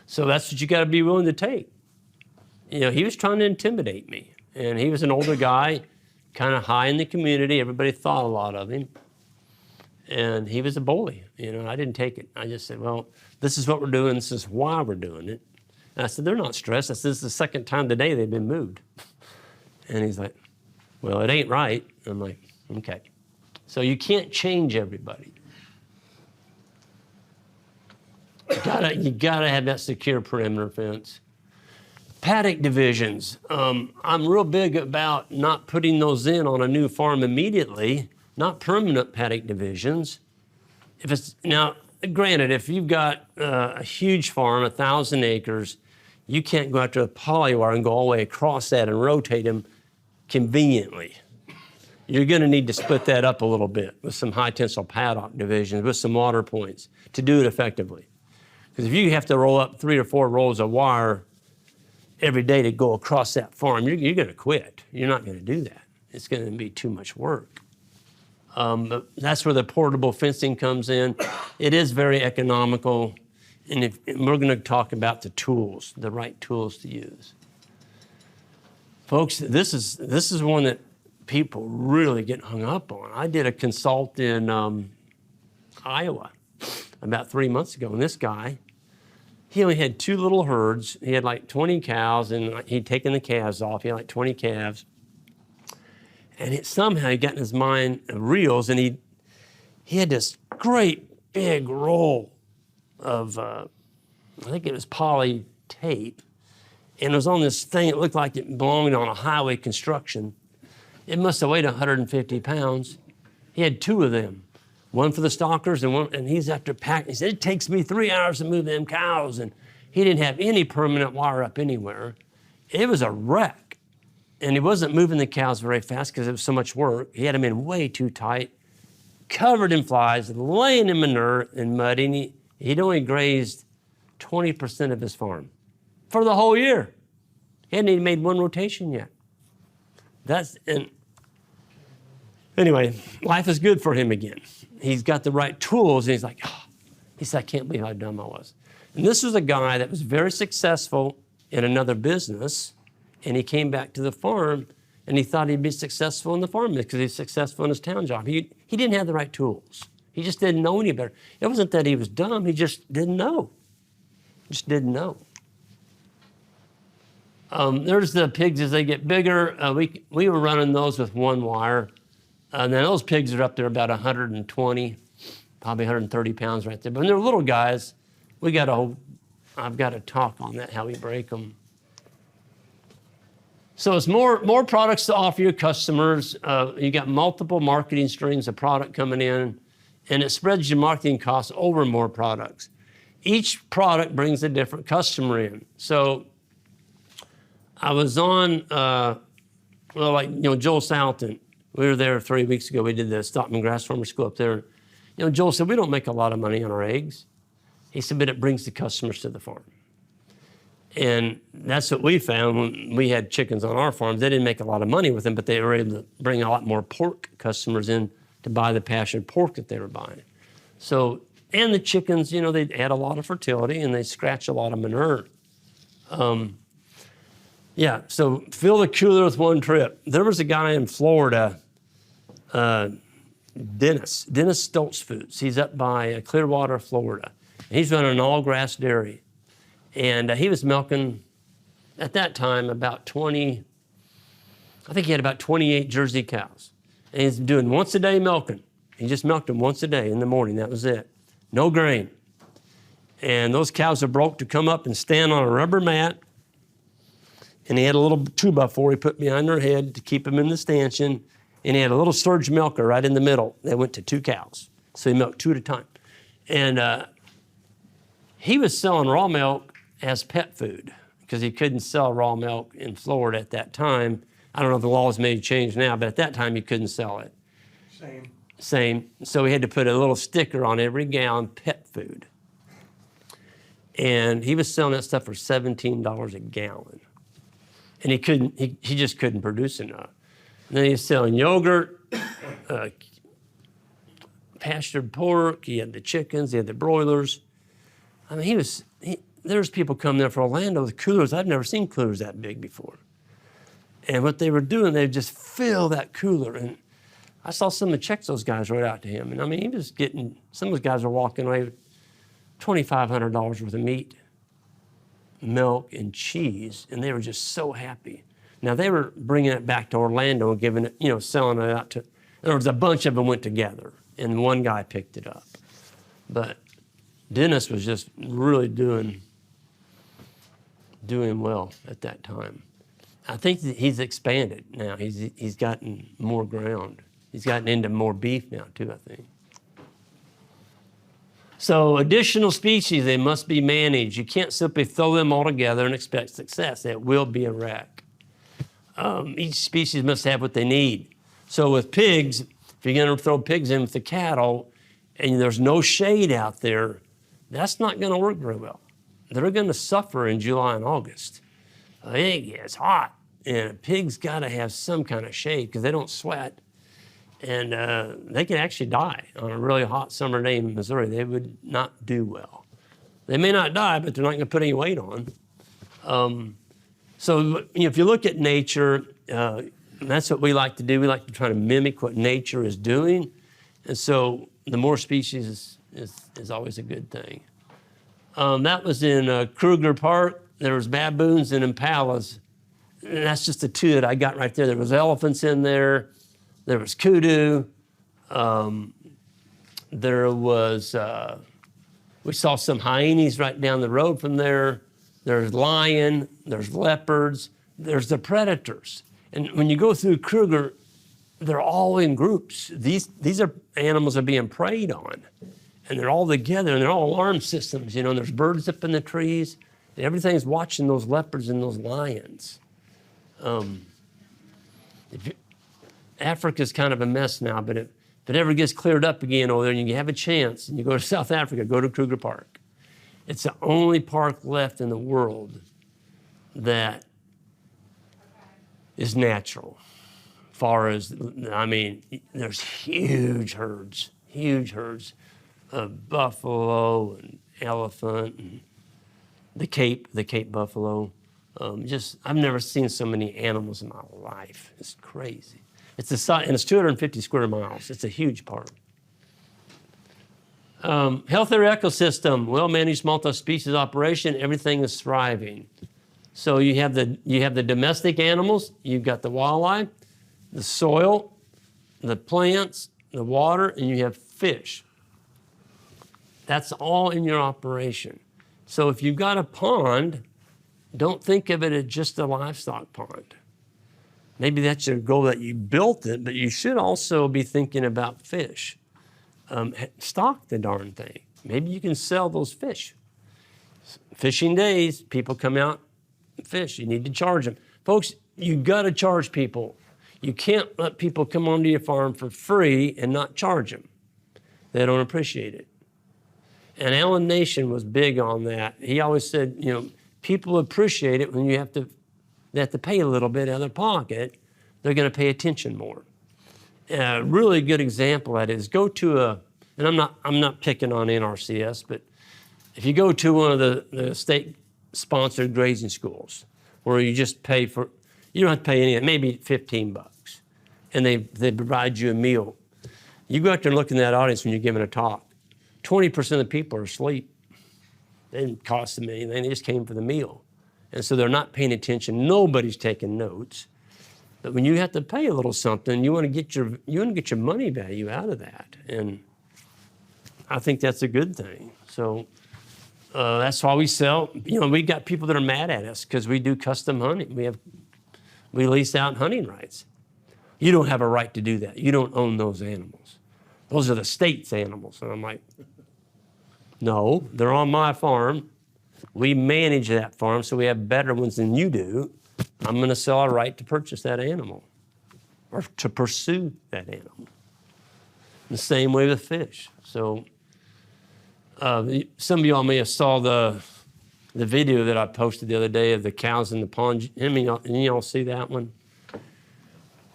So that's what you got to be willing to take. You know, he was trying to intimidate me. And he was an older guy, kind of high in the community. Everybody thought a lot of him. And he was a bully. You know, I didn't take it. I just said, well, this is what we're doing. This is why we're doing it. And I said, they're not stressed. I said, this is the second time today they've been moved. And he's like, well, it ain't right. I'm like, okay. So you can't change everybody. You gotta have that secure perimeter fence. Paddock divisions. I'm real big about not putting those in on a new farm immediately, not permanent paddock divisions. If it's, now, granted, if you've got a huge farm, 1,000 acres, you can't go out to a polywire and go all the way across that and rotate them conveniently. You're gonna need to split that up a little bit with some high tensile paddock divisions, with some water points to do it effectively. Because if you have to roll up 3 or 4 rolls of wire every day to go across that farm, you're gonna quit. You're not gonna do that. It's gonna be too much work. But that's where the portable fencing comes in. It is very economical. And we're gonna talk about the tools, the right tools to use. Folks, this is one that people really get hung up on. I did a consult in Iowa about 3 months ago, and this guy, he only had 2 little herds. He had like 20 cows, and he'd taken the calves off. He had like 20 calves. And somehow he got in his mind reels, and he had this great big roll of, I think it was poly tape, and it was on this thing. It looked like it belonged on a highway construction. It must have weighed 150 pounds. He had 2 of them, one for the stalkers and he's after packing. He said, it takes me 3 hours to move them cows, and he didn't have any permanent wire up anywhere. It was a wreck, and he wasn't moving the cows very fast because it was so much work. He had them in way too tight, covered in flies, laying in manure and mud, and he'd only grazed 20% of his farm for the whole year. He hadn't even made 1 rotation yet. Anyway, life is good for him again. He's got the right tools, and he's like, oh. He said, I can't believe how dumb I was. And this was a guy that was very successful in another business, and he came back to the farm, and he thought he'd be successful in the farm because he's successful in his town job. He didn't have the right tools. He just didn't know any better. It wasn't that he was dumb. He just didn't know. Just didn't know. There's the pigs as they get bigger. We were running those with one wire. And then those pigs are up there about 120, probably 130 pounds right there. But when they're little guys, I've got to talk on that, how we break them. So it's more products to offer your customers. You got multiple marketing streams of product coming in, and it spreads your marketing costs over more products. Each product brings a different customer in. So I was on, Joel Salton. We were there 3 weeks ago. We did the Stockman Grass Farmer School up there. Joel said, we don't make a lot of money on our eggs. He said, but it brings the customers to the farm. And that's what we found when we had chickens on our farms. They didn't make a lot of money with them, but they were able to bring a lot more pork customers in to buy the pastured pork that they were buying. So, and the chickens, they had a lot of fertility and they scratch a lot of manure. So fill the cooler with one trip. There was a guy in Florida, Dennis Stoltz Foods. He's up by Clearwater, Florida. He's running an all-grass dairy. And he was milking, at that time, about 20, I think he had about 28 Jersey cows. And he's doing once a day milking. He just milked them once a day in the morning, that was it. No grain. And those cows are broke to come up and stand on a rubber mat. And he had a little 2x4 he put behind their head to keep them in the stanchion. And he had a little surge milker right in the middle that went to 2 cows. So he milked 2 at a time. And he was selling raw milk as pet food because he couldn't sell raw milk in Florida at that time. I don't know if the laws may change now, but at that time you couldn't sell it. Same. So he had to put a little sticker on every gallon, pet food. And he was selling that stuff for $17 a gallon. And he just couldn't produce enough. And then he was selling yogurt, pastured pork, he had the chickens, he had the broilers. I mean, there's people come there from Orlando with coolers. I've never seen coolers that big before. And what they were doing, they'd just fill that cooler. And I saw some of the checks those guys wrote out to him. And I mean, he was getting, some of those guys were walking away with $2,500 worth of meat, milk, and cheese. And they were just so happy. Now, they were bringing it back to Orlando and giving it, selling it out to, in other words, a bunch of them went together. And one guy picked it up. But Dennis was just really doing well at that time. I think that he's expanded now. He's gotten more ground. He's gotten into more beef now too, I think. So additional species, they must be managed. You can't simply throw them all together and expect success. It will be a wreck. Each species must have what they need. So with pigs, if you're going to throw pigs in with the cattle and there's no shade out there, that's not going to work very well. They're going to suffer in July and August. It gets hot, and a pig's got to have some kind of shade because they don't sweat, and they can actually die on a really hot summer day in Missouri. They would not do well. They may not die, but they're not going to put any weight on. So if you look at nature, that's what we like to do. We like to try to mimic what nature is doing, and so the more species is always a good thing. That was in Kruger Park. There was baboons and impalas. And that's just the 2 that I got right there. There was elephants in there. There was kudu. There was, we saw some hyenas right down the road from there. There's lion, there's leopards, there's the predators. And when you go through Kruger, they're all in groups. These are animals that are being preyed on. And they're all together, and they're all alarm systems, and there's birds up in the trees, and everything's watching those leopards and those lions. Africa's kind of a mess now, but if it ever gets cleared up again over there and you have a chance and you go to South Africa, go to Kruger Park. It's the only park left in the world that is natural. Far as, I mean, there's huge herds of buffalo and elephant and the Cape buffalo. I've never seen so many animals in my life. It's crazy. It's the size, and it's 250 square miles. It's a huge park. Healthier ecosystem, well-managed multi-species operation, everything is thriving. So you have the domestic animals, you've got the wildlife, the soil, the plants, the water, and you have fish. That's all in your operation. So if you've got a pond, don't think of it as just a livestock pond. Maybe that's your goal that you built it, but you should also be thinking about fish. Stock the darn thing. Maybe you can sell those fish. Fishing days, people come out and fish. You need to charge them. Folks, you gotta charge people. You can't let people come onto your farm for free and not charge them. They don't appreciate it. And Alan Nation was big on that. He always said, you know, people appreciate it when they have to pay a little bit out of their pocket. They're gonna pay attention more. A really good example of that is go to and I'm not picking on NRCS, but if you go to one of the state-sponsored grazing schools where you just pay for, you don't have to pay any, maybe $15, and they provide you a meal. You go out there and look in that audience when you're giving a talk. 20% of the people are asleep. They didn't cost them anything, they just came for the meal. And so they're not paying attention, nobody's taking notes. But when you have to pay a little something, you want to get your money value out of that, and I think that's a good thing. So that's why we sell. You know, we got people that are mad at us because we do custom hunting. We lease out hunting rights. You don't have a right to do that. You don't own those animals. Those are the state's animals. And I'm like, no, they're on my farm. We manage that farm, so we have better ones than you do. I'm going to sell a right to purchase that animal or to pursue that animal. The same way with fish. So some of y'all may have saw the video that I posted the other day of the cows in the pond. Any of y'all see that one?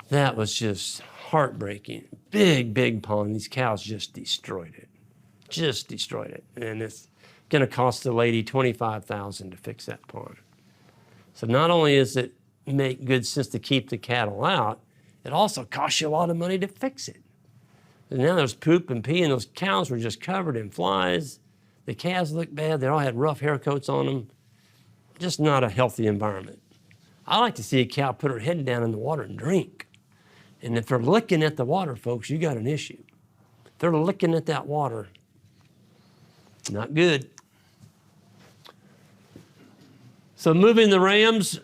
That was just heartbreaking. Big, big pond. These cows just destroyed it. Just destroyed it. And it's going to cost the lady $25,000 to fix that pond. So not only does it make good sense to keep the cattle out, it also costs you a lot of money to fix it. And now there's poop and pee, and those cows were just covered in flies. The calves looked bad. They all had rough hair coats on them. Just not a healthy environment. I like to see a cow put her head down in the water and drink. And if they're licking at the water, folks, you got an issue. If they're licking at that water, not good. So moving the rams,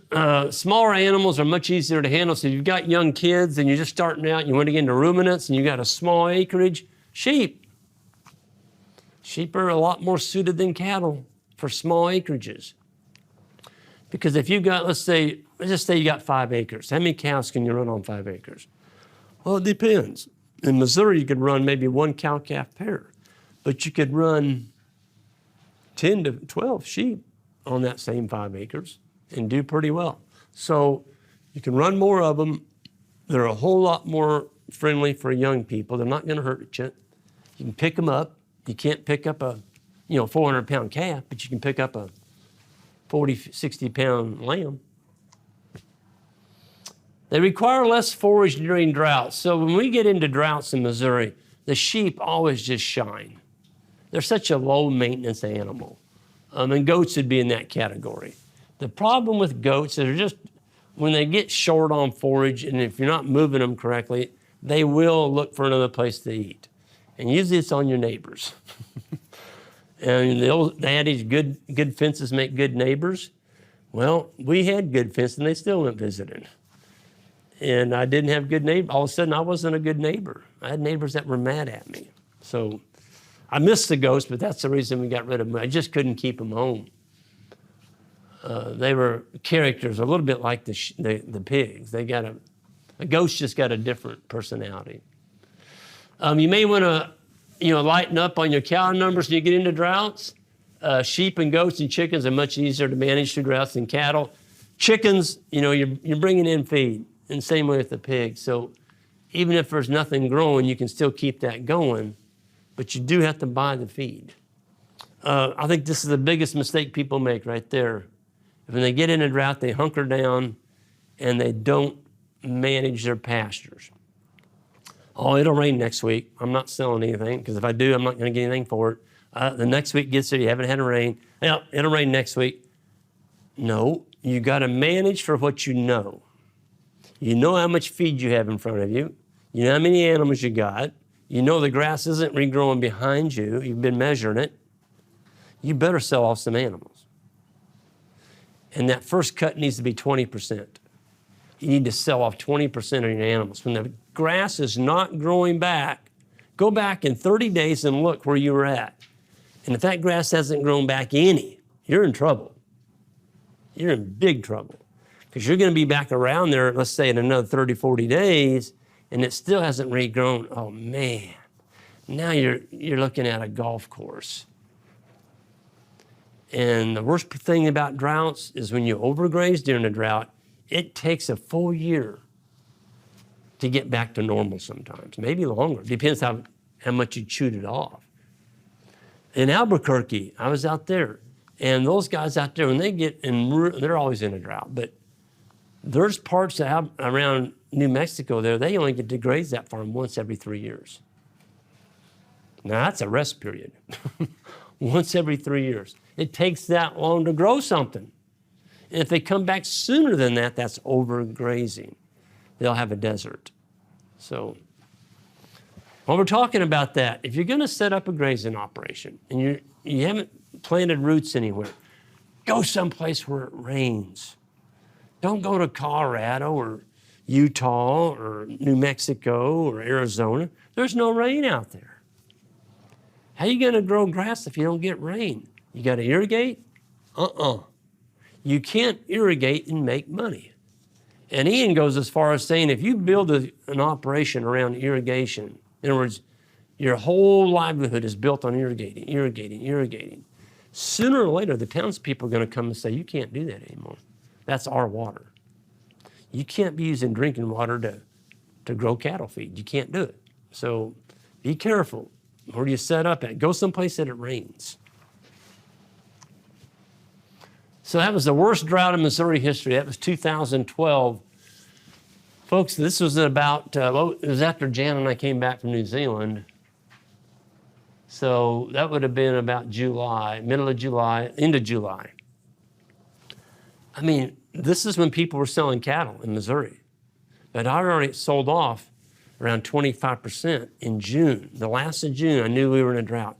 smaller animals are much easier to handle. So if you've got young kids and you're just starting out, and you want to get into ruminants and you got a small acreage, sheep. Sheep are a lot more suited than cattle for small acreages. Because if you've got, let's just say you got 5 acres. How many cows can you run on 5 acres? Well, it depends. In Missouri, you could run maybe 1 cow-calf pair, but you could run 10 to 12 sheep on that same 5 acres and do pretty well. So you can run more of them. They're a whole lot more friendly for young people. They're not gonna hurt you. You can pick them up. You can't pick up a 400-pound calf, but you can pick up a 40, 60-pound lamb. They require less forage during droughts. So when we get into droughts in Missouri, the sheep always just shine. They're such a low maintenance animal. And goats would be in that category. The problem with goats is they're just, when they get short on forage, and if you're not moving them correctly, they will look for another place to eat. And usually it's on your neighbors. And they had these good fences make good neighbors. Well, we had good fences and they still went visiting. And I didn't have good neighbors. All of a sudden I wasn't a good neighbor. I had neighbors that were mad at me. So I missed the goats, but that's the reason we got rid of them. I just couldn't keep them home. They were characters, a little bit like the pigs. A ghost just got a different personality. You may want to, lighten up on your cow numbers when you get into droughts. Sheep and goats and chickens are much easier to manage through droughts than cattle. Chickens, you're bringing in feed, and same way with the pigs. So even if there's nothing growing, you can still keep that going, but you do have to buy the feed. I think this is the biggest mistake people make right there. When they get in a drought, they hunker down and they don't manage their pastures. Oh, it'll rain next week. I'm not selling anything because if I do, I'm not going to get anything for it. The next week gets there, you haven't had a rain. Yeah, it'll rain next week. No, you got to manage for what you know. You know how much feed you have in front of you. You know how many animals you got. You know the grass isn't regrowing behind you. You've been measuring it. You better sell off some animals. And that first cut needs to be 20%. You need to sell off 20% of your animals. When the grass is not growing back, go back in 30 days and look where you were at. And if that grass hasn't grown back any, you're in trouble. You're in big trouble. Because you're going to be back around there, let's say in another 30, 40 days, and it still hasn't regrown. Oh man, now you're looking at a golf course. And the worst thing about droughts is when you overgraze during a drought, it takes a full year to get back to normal sometimes, maybe longer. Depends how much you chewed it off. In Albuquerque, I was out there, and those guys out there, when they get in, they're always in a drought, but there's parts around New Mexico there, they only get to graze that farm once every 3 years. Now that's a rest period. Once every 3 years. It takes that long to grow something. And if they come back sooner than that, that's overgrazing. They'll have a desert. So when we're talking about that, if you're going to set up a grazing operation and you haven't planted roots anywhere, go someplace where it rains. Don't go to Colorado or Utah or New Mexico or Arizona. There's no rain out there. How are you going to grow grass if you don't get rain? You got to irrigate? You can't irrigate and make money. And Ian goes as far as saying if you build an operation around irrigation, in other words, your whole livelihood is built on irrigating. Sooner or later, the townspeople are going to come and say, you can't do that anymore. That's our water. You can't be using drinking water to grow cattle feed. You can't do it. So be careful. Where do you set up at? Go someplace that it rains. So that was the worst drought in Missouri history. That was 2012. Folks, this was about, it was after Jan and I came back from New Zealand. So that would have been about July, middle of July, end of July. I mean, this is when people were selling cattle in Missouri. But I already sold off around 25% in June. The last of June, I knew we were in a drought.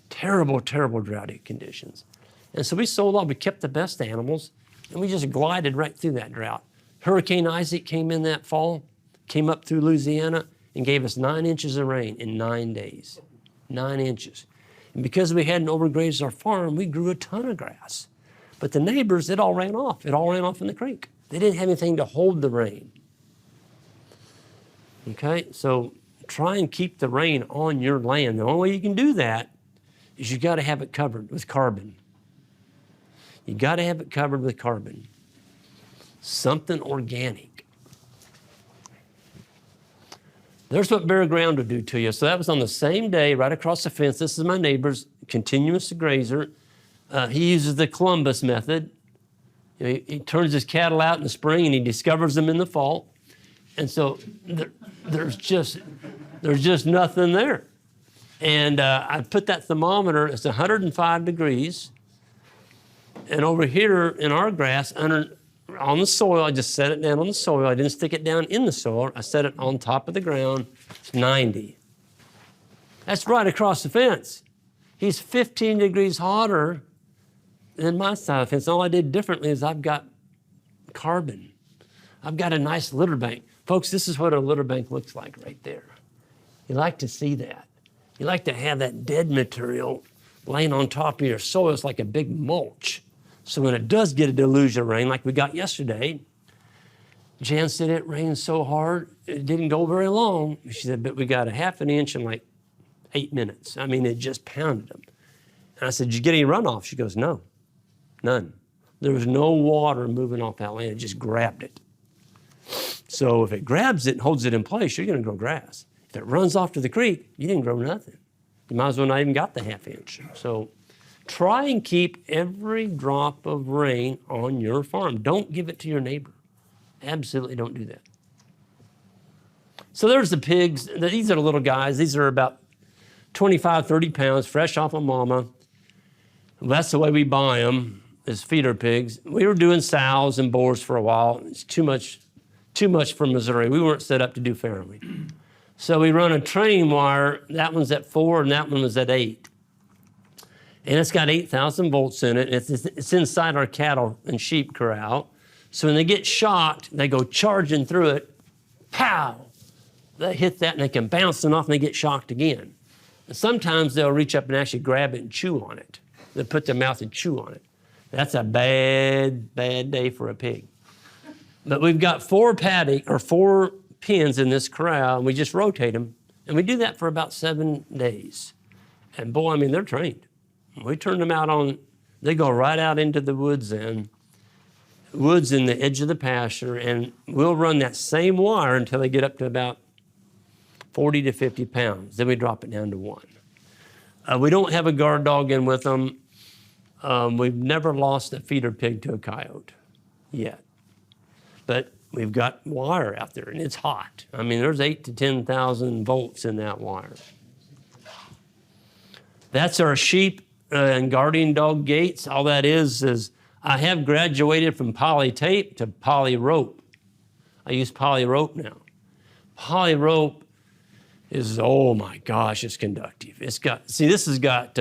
Terrible, terrible droughty conditions. And so we sold off, we kept the best animals, and we just glided right through that drought. Hurricane Isaac came in that fall, came up through Louisiana, and gave us 9 inches of rain in 9 days. 9 inches. And because we hadn't overgrazed our farm, we grew a ton of grass. But the neighbors, it all ran off. It all ran off in the creek. They didn't have anything to hold the rain. Okay, so try and keep the rain on your land. The only way you can do that is you got to have it covered with carbon. You got to have it covered with carbon. Something organic. There's what bare ground will do to you. So that was on the same day, right across the fence. This is my neighbor's continuous grazer. He uses the Columbus method. You know, he turns his cattle out in the spring and he discovers them in the fall. And so there's just nothing there. And I put that thermometer, it's 105 degrees. And over here in our grass, on the soil, I just set it down on the soil. I didn't stick it down in the soil. I set it on top of the ground. It's 90. That's right across the fence. He's 15 degrees hotter than my side of the fence. All I did differently is I've got carbon. I've got a nice litter bank. Folks, this is what a litter bank looks like right there. You like to see that. You like to have that dead material laying on top of your soil. It's like a big mulch. So when it does get a deluge of rain like we got yesterday, Jan said it rained so hard, it didn't go very long. She said, but we got a half an inch in like 8 minutes. I mean, it just pounded them. And I said, did you get any runoff? She goes, no, none. There was no water moving off that land. It just grabbed it. So if it grabs it and holds it in place, you're going to grow grass. If it runs off to the creek, you didn't grow nothing. You might as well not even got the half inch. So try and keep every drop of rain on your farm. Don't give it to your neighbor. Absolutely don't do that. So there's the pigs. These are the little guys. These are about 25, 30 pounds, fresh off of mama. That's the way we buy them, is feeder pigs. We were doing sows and boars for a while. It's too much for Missouri. We weren't set up to do farrowing. So we run a training wire. That one's at 4 and that one was at 8. And it's got 8,000 volts in it. It's inside our cattle and sheep corral. So when they get shocked, they go charging through it. Pow! They hit that and they can bounce it off and they get shocked again. And sometimes they'll reach up and actually grab it and chew on it. They'll put their mouth and chew on it. That's a bad, bad day for a pig. But we've got 4 pins in this corral, and we just rotate them. And we do that for about 7 days. And boy, I mean, they're trained. We turn them out they go right out into the woods in the edge of the pasture, and we'll run that same wire until they get up to about 40 to 50 pounds. Then we drop it down to 1. We don't have a guard dog in with them. We've never lost a feeder pig to a coyote yet. But we've got wire out there, and it's hot. I mean, there's 8,000 to 10,000 volts in that wire. That's our sheep and guardian dog gates. All that is I have graduated from poly tape to poly rope. I use poly rope now. Poly rope is, oh my gosh, it's conductive. This has got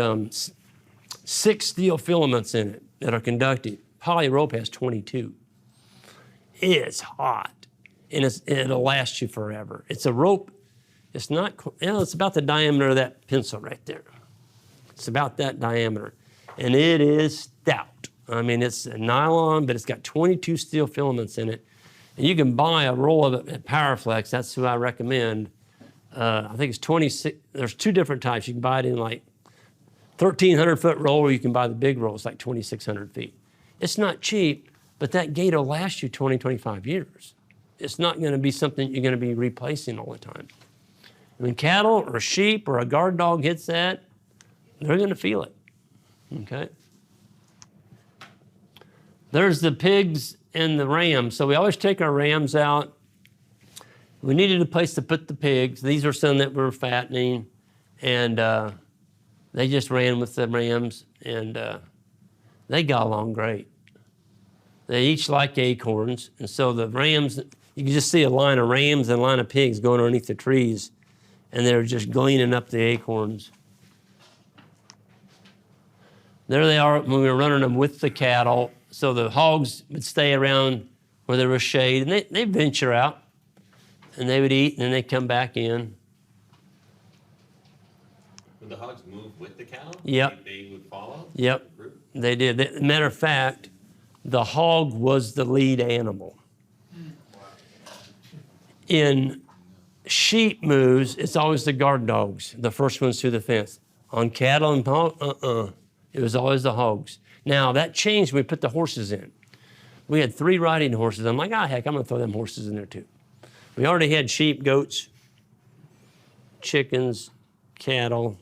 6 steel filaments in it that are conductive. Poly rope has 22. It's hot, and it'll last you forever. It's a rope. It's not, it's about the diameter of that pencil right there. It's about that diameter, and it is stout. I mean, it's a nylon, but it's got 22 steel filaments in it, and you can buy a roll of it at Powerflex. That's who I recommend. I think it's 26. There's 2 different types. You can buy it in like 1,300-foot roll, or you can buy the big roll. It's like 2,600 feet. It's not cheap, but that gate will last you 20, 25 years. It's not going to be something you're going to be replacing all the time. When cattle or sheep or a guard dog hits that, they're going to feel it, okay? There's the pigs and the rams. So we always take our rams out. We needed a place to put the pigs. These are some that were fattening, and they just ran with the rams, and they got along great. They each like acorns, and so the rams, you can just see a line of rams and a line of pigs going underneath the trees, and they're just gleaning up the acorns. There they are when we were running them with the cattle. So the hogs would stay around where there was shade, and they venture out, and they would eat, and then they'd come back in. Would the hogs move with the cattle? Yep. They would follow? Yep, they did. Matter of fact, the hog was the lead animal. In sheep moves, it's always the guard dogs, the first ones through the fence. On cattle and hog, it was always the hogs. Now, that changed when we put the horses in. We had 3 riding horses. I'm like, heck, I'm going to throw them horses in there too. We already had sheep, goats, chickens, cattle,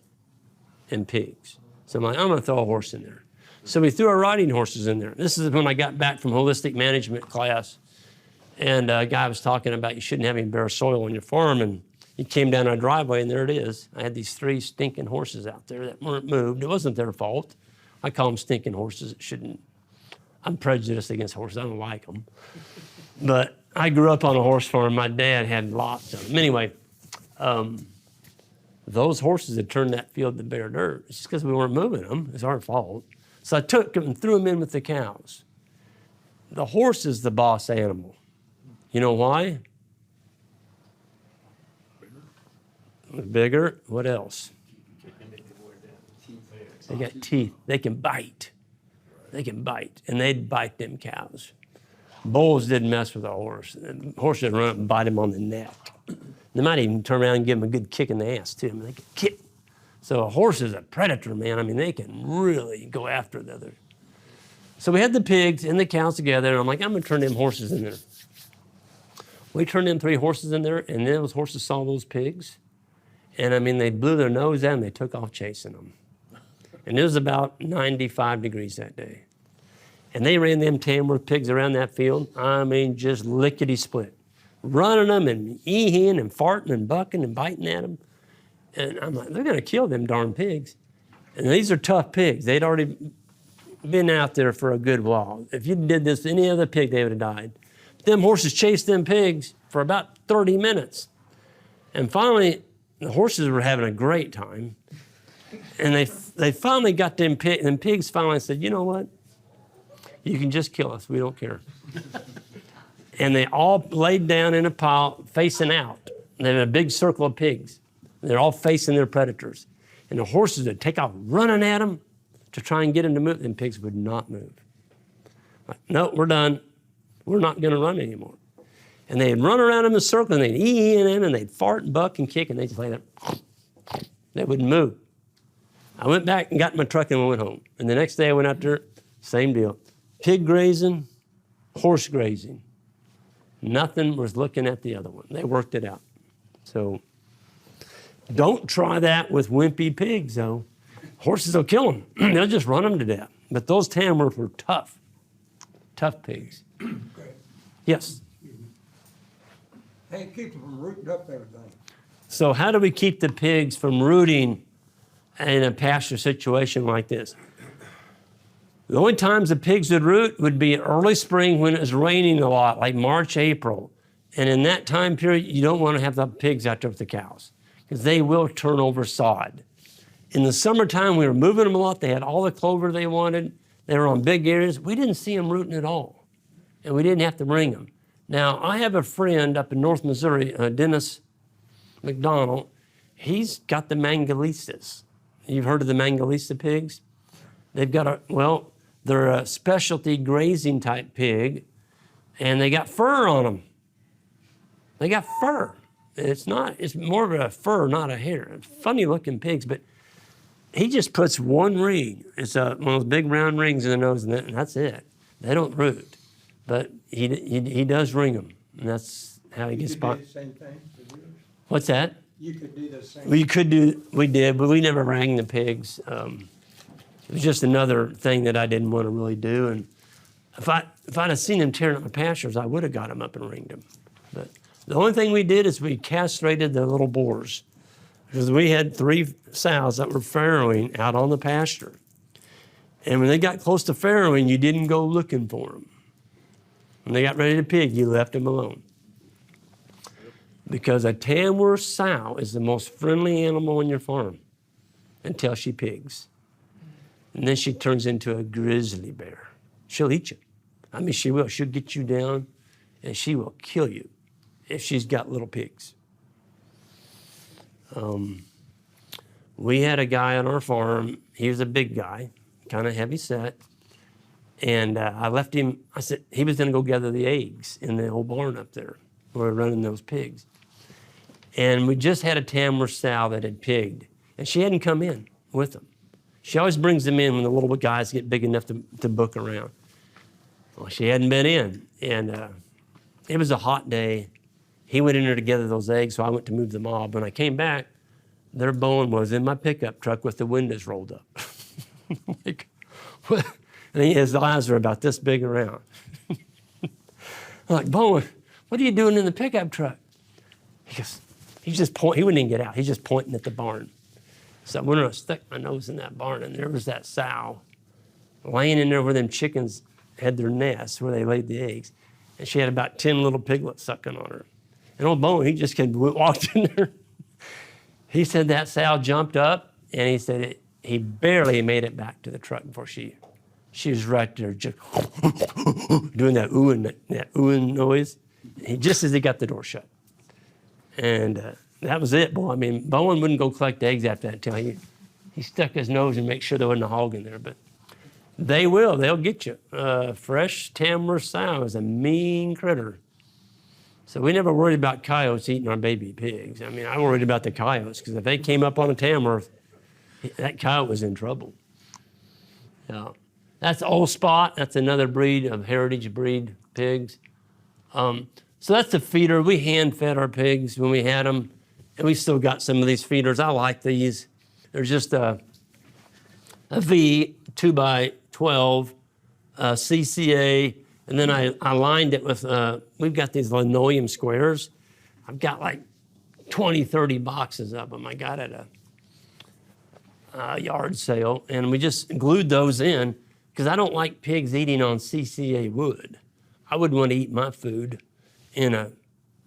and pigs. So I'm like, I'm going to throw a horse in there. So we threw our riding horses in there. This is when I got back from holistic management class. And a guy was talking about you shouldn't have any bare soil on your farm. And he came down our driveway, and there it is. I had these 3 stinking horses out there that weren't moved. It wasn't their fault. I call them stinking horses. It shouldn't. I'm prejudiced against horses. I don't like them. But I grew up on a horse farm. My dad had lots of them. Anyway, those horses had turned that field to bare dirt. It's just because we weren't moving them. It's our fault. So I took them and threw them in with the cows. The horse is the boss animal. You know why? Bigger. What else? They got teeth. They can bite. They can bite. And they'd bite them cows. Bulls didn't mess with a horse. The horse would run up and bite him on the neck. They might even turn around and give him a good kick in the ass, too. I mean, they can kick. So a horse is a predator, man. I mean, they can really go after the other. So we had the pigs and the cows together, and I'm like, I'm going to turn them horses in there. We turned them 3 horses in there, and those horses saw those pigs. And, I mean, they blew their nose out, and they took off chasing them. And it was about 95 degrees that day. And they ran them Tamworth pigs around that field. I mean, just lickety-split. running them and eeing and farting and bucking and biting at them. And I'm like, they're going to kill them darn pigs. And these are tough pigs. They'd already been out there for a good while. If you did this to any other pig, they would have died. Them horses chased them pigs for about 30 minutes. And finally, the horses were having a great time. And they finally got them pigs, and pigs finally said, you know what? You can just kill us. We don't care. And they all laid down in a pile facing out. They had a big circle of pigs. They're all facing their predators. And the horses would take off running at them to try and get them to move. And pigs would not move. Like, no, we're done. We're not going to run anymore. And they'd run around in a circle, and they'd eat in them, and they'd fart and buck and kick, and they'd just lay there. They wouldn't move. I went back and got in my truck and went home. And the next day I went out there, same deal. Pig grazing, horse grazing. Nothing was looking at the other one. They worked it out. So don't try that with wimpy pigs, though. Horses will kill them. They'll just run them to death. But those Tamworth were tough, tough pigs. Yes? Hey, keep them from rooting up everything. So how do we keep the pigs from rooting in a pasture situation like this? The only times the pigs would root would be early spring when it was raining a lot, like March, April. And in that time period, you don't want to have the pigs out there with the cows because they will turn over sod. In the summertime, we were moving them a lot. They had all the clover they wanted. They were on big areas. We didn't see them rooting at all, and we didn't have to bring them. Now, I have a friend up in North Missouri, Dennis McDonald. He's got the Mangalistas. You've heard of the Mangalista pigs? They've got they're a specialty grazing type pig, and they got fur on them. They got fur. It's more of a fur, not a hair. Funny looking pigs, but he just puts one ring. It's one of those big round rings in the nose, and that's it. They don't root, but he does ring them, and that's how he gets spot. You could do the same thing for yours? What's that? You could do the same. We did, but we never rang the pigs. It was just another thing that I didn't want to really do. And if I'd have seen them tearing up my pastures, I would have got them up and ringed them. But the only thing we did is we castrated the little boars because we had 3 sows that were farrowing out on the pasture. And when they got close to farrowing, you didn't go looking for them. When they got ready to pig, you left them alone. Because a Tamworth sow is the most friendly animal on your farm until she pigs. And then she turns into a grizzly bear. She'll eat you. I mean, she will. She'll get you down, and she will kill you if she's got little pigs. We had a guy on our farm. He was a big guy, kind of heavy set. And I left him. I said he was going to go gather the eggs in the old barn up there where we're running those pigs. And we just had a Tamworth sow that had pigged, and she hadn't come in with them. She always brings them in when the little guys get big enough to book around. Well, she hadn't been in, and it was a hot day. He went in there to gather those eggs, so I went to move the mob. When I came back, their bone was in my pickup truck with the windows rolled up. Like, what? And his eyes are about this big around. I'm like, Bowen, what are you doing in the pickup truck? He goes, he wouldn't even get out. He's just pointing at the barn. So I went and stuck my nose in that barn, and there was that sow laying in there where them chickens had their nests, where they laid the eggs. And she had about 10 little piglets sucking on her. And old Bowen, he just walked in there. He said that sow jumped up, and he said he barely made it back to the truck before she was right there just doing that oohing noise, just as he got the door shut. And that was it, boy. I mean, Bowen wouldn't go collect eggs after that until he stuck his nose and make sure there wasn't a hog in there. But they will. They'll get you. Fresh Tamworth sow is a mean critter. So we never worried about coyotes eating our baby pigs. I mean, I worried about the coyotes because if they came up on a Tamworth, that coyote was in trouble. Yeah. That's Old Spot. That's another breed of heritage breed pigs. So that's the feeder. We hand fed our pigs when we had them. And we still got some of these feeders. I like these. They're just a V 2x12 CCA And then I lined it with, we've got these linoleum squares. I've got like 20, 30 boxes of them. I got at a yard sale, and we just glued those in because I don't like pigs eating on CCA wood. I wouldn't want to eat my food in a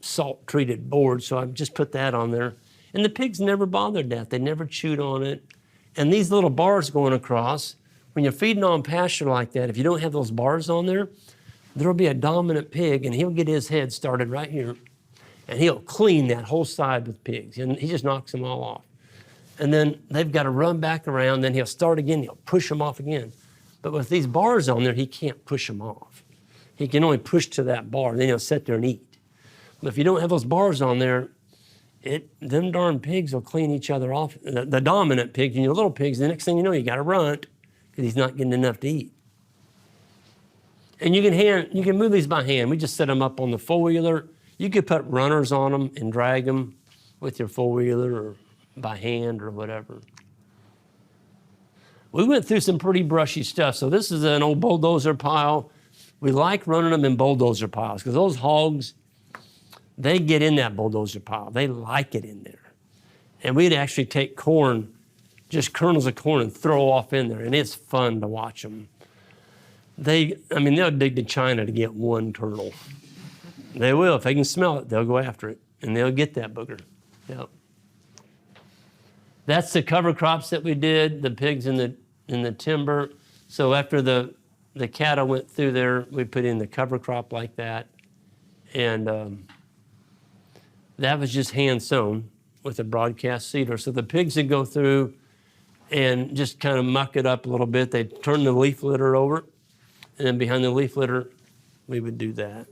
salt-treated board, so I just put that on there. And the pigs never bothered that. They never chewed on it. And these little bars going across, when you're feeding on pasture like that, if you don't have those bars on there, there'll be a dominant pig, and he'll get his head started right here, and he'll clean that whole side with pigs, and he just knocks them all off. And then they've got to run back around, then he'll start again, he'll push them off again. But with these bars on there, he can't push them off. He can only push to that bar, then he'll sit there and eat. But if you don't have those bars on there, them darn pigs will clean each other off. The dominant pigs and your little pigs, the next thing you know, you got to run because he's not getting enough to eat. And you can move these by hand. We just set them up on the four-wheeler. You could put runners on them and drag them with your four-wheeler or by hand or whatever. We went through some pretty brushy stuff. So this is an old bulldozer pile. We like running them in bulldozer piles because those hogs, they get in that bulldozer pile. They like it in there. And we'd actually take corn, just kernels of corn, and throw off in there. And it's fun to watch them. They'll dig to China to get one kernel. They will. If they can smell it, they'll go after it. And they'll get that booger. Yep. That's the cover crops that we did, the pigs in the timber. So after the cattle went through there, we put in the cover crop like that. And that was just hand sown with a broadcast seeder. So the pigs would go through and just kind of muck it up a little bit. They'd turn the leaf litter over, and then behind the leaf litter, we would do that.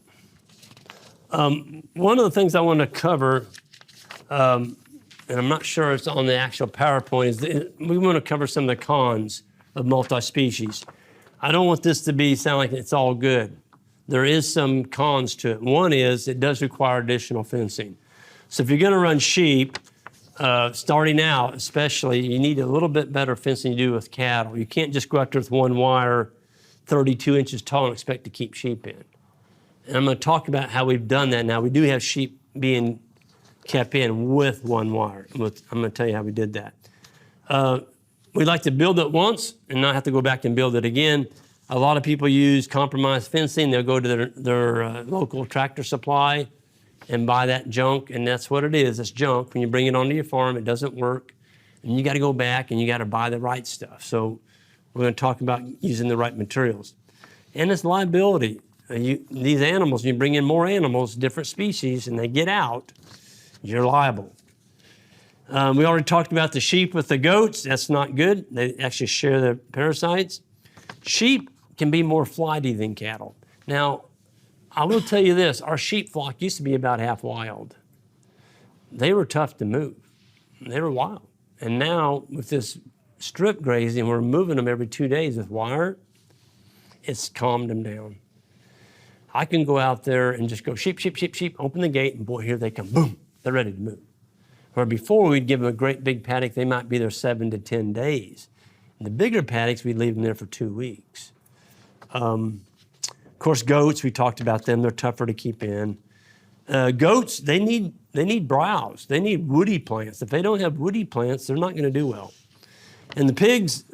One of the things I want to cover, and I'm not sure it's on the actual PowerPoint, is we want to cover some of the cons of multi-species. I don't want this to sound like it's all good. There is some cons to it. One is it does require additional fencing. So if you're going to run sheep, starting out especially, you need a little bit better fencing you do with cattle. You can't just go out there with one wire 32 inches tall and expect to keep sheep in. And I'm going to talk about how we've done that now. We do have sheep being kept in with one wire. I'm going to tell you how we did that. We like to build it once and not have to go back and build it again. A lot of people use compromised fencing. They'll go to their local tractor supply and buy that junk, and that's what it is. It's junk. When you bring it onto your farm, it doesn't work, and you got to go back and you got to buy the right stuff. So we're going to talk about using the right materials. And it's liability. These animals, you bring in more animals, different species, and they get out, you're liable. We already talked about the sheep with the goats. That's not good. They actually share the parasites. Sheep can be more flighty than cattle. Now, I will tell you this, our sheep flock used to be about half wild. They were tough to move. They were wild. And now with this strip grazing, we're moving them every 2 days with wire, it's calmed them down. I can go out there and just go sheep, sheep, sheep, sheep, open the gate, and boy, here they come, boom, they're ready to move. Where before we'd give them a great big paddock, they might be there 7 to 10 days. In the bigger paddocks, we'd leave them there for 2 weeks. Of course, goats, we talked about them, they're tougher to keep in. Goats, they need browse, they need woody plants. If they don't have woody plants, they're not gonna do well. And the pigs,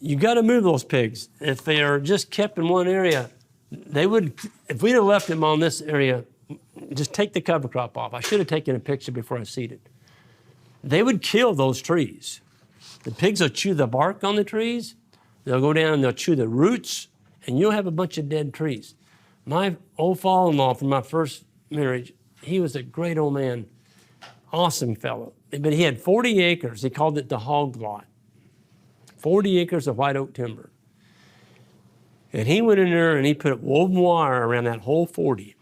you gotta move those pigs. If they are just kept in one area, if we'd have left them on this area, just take the cover crop off. I should have taken a picture before I seeded. They would kill those trees. The pigs will chew the bark on the trees. They'll go down and they'll chew the roots, and you'll have a bunch of dead trees. My old father-in-law from my first marriage, he was a great old man, awesome fellow. But he had 40 acres. He called it the hog lot. 40 acres of white oak timber. And he went in there and he put woven wire around that whole 40.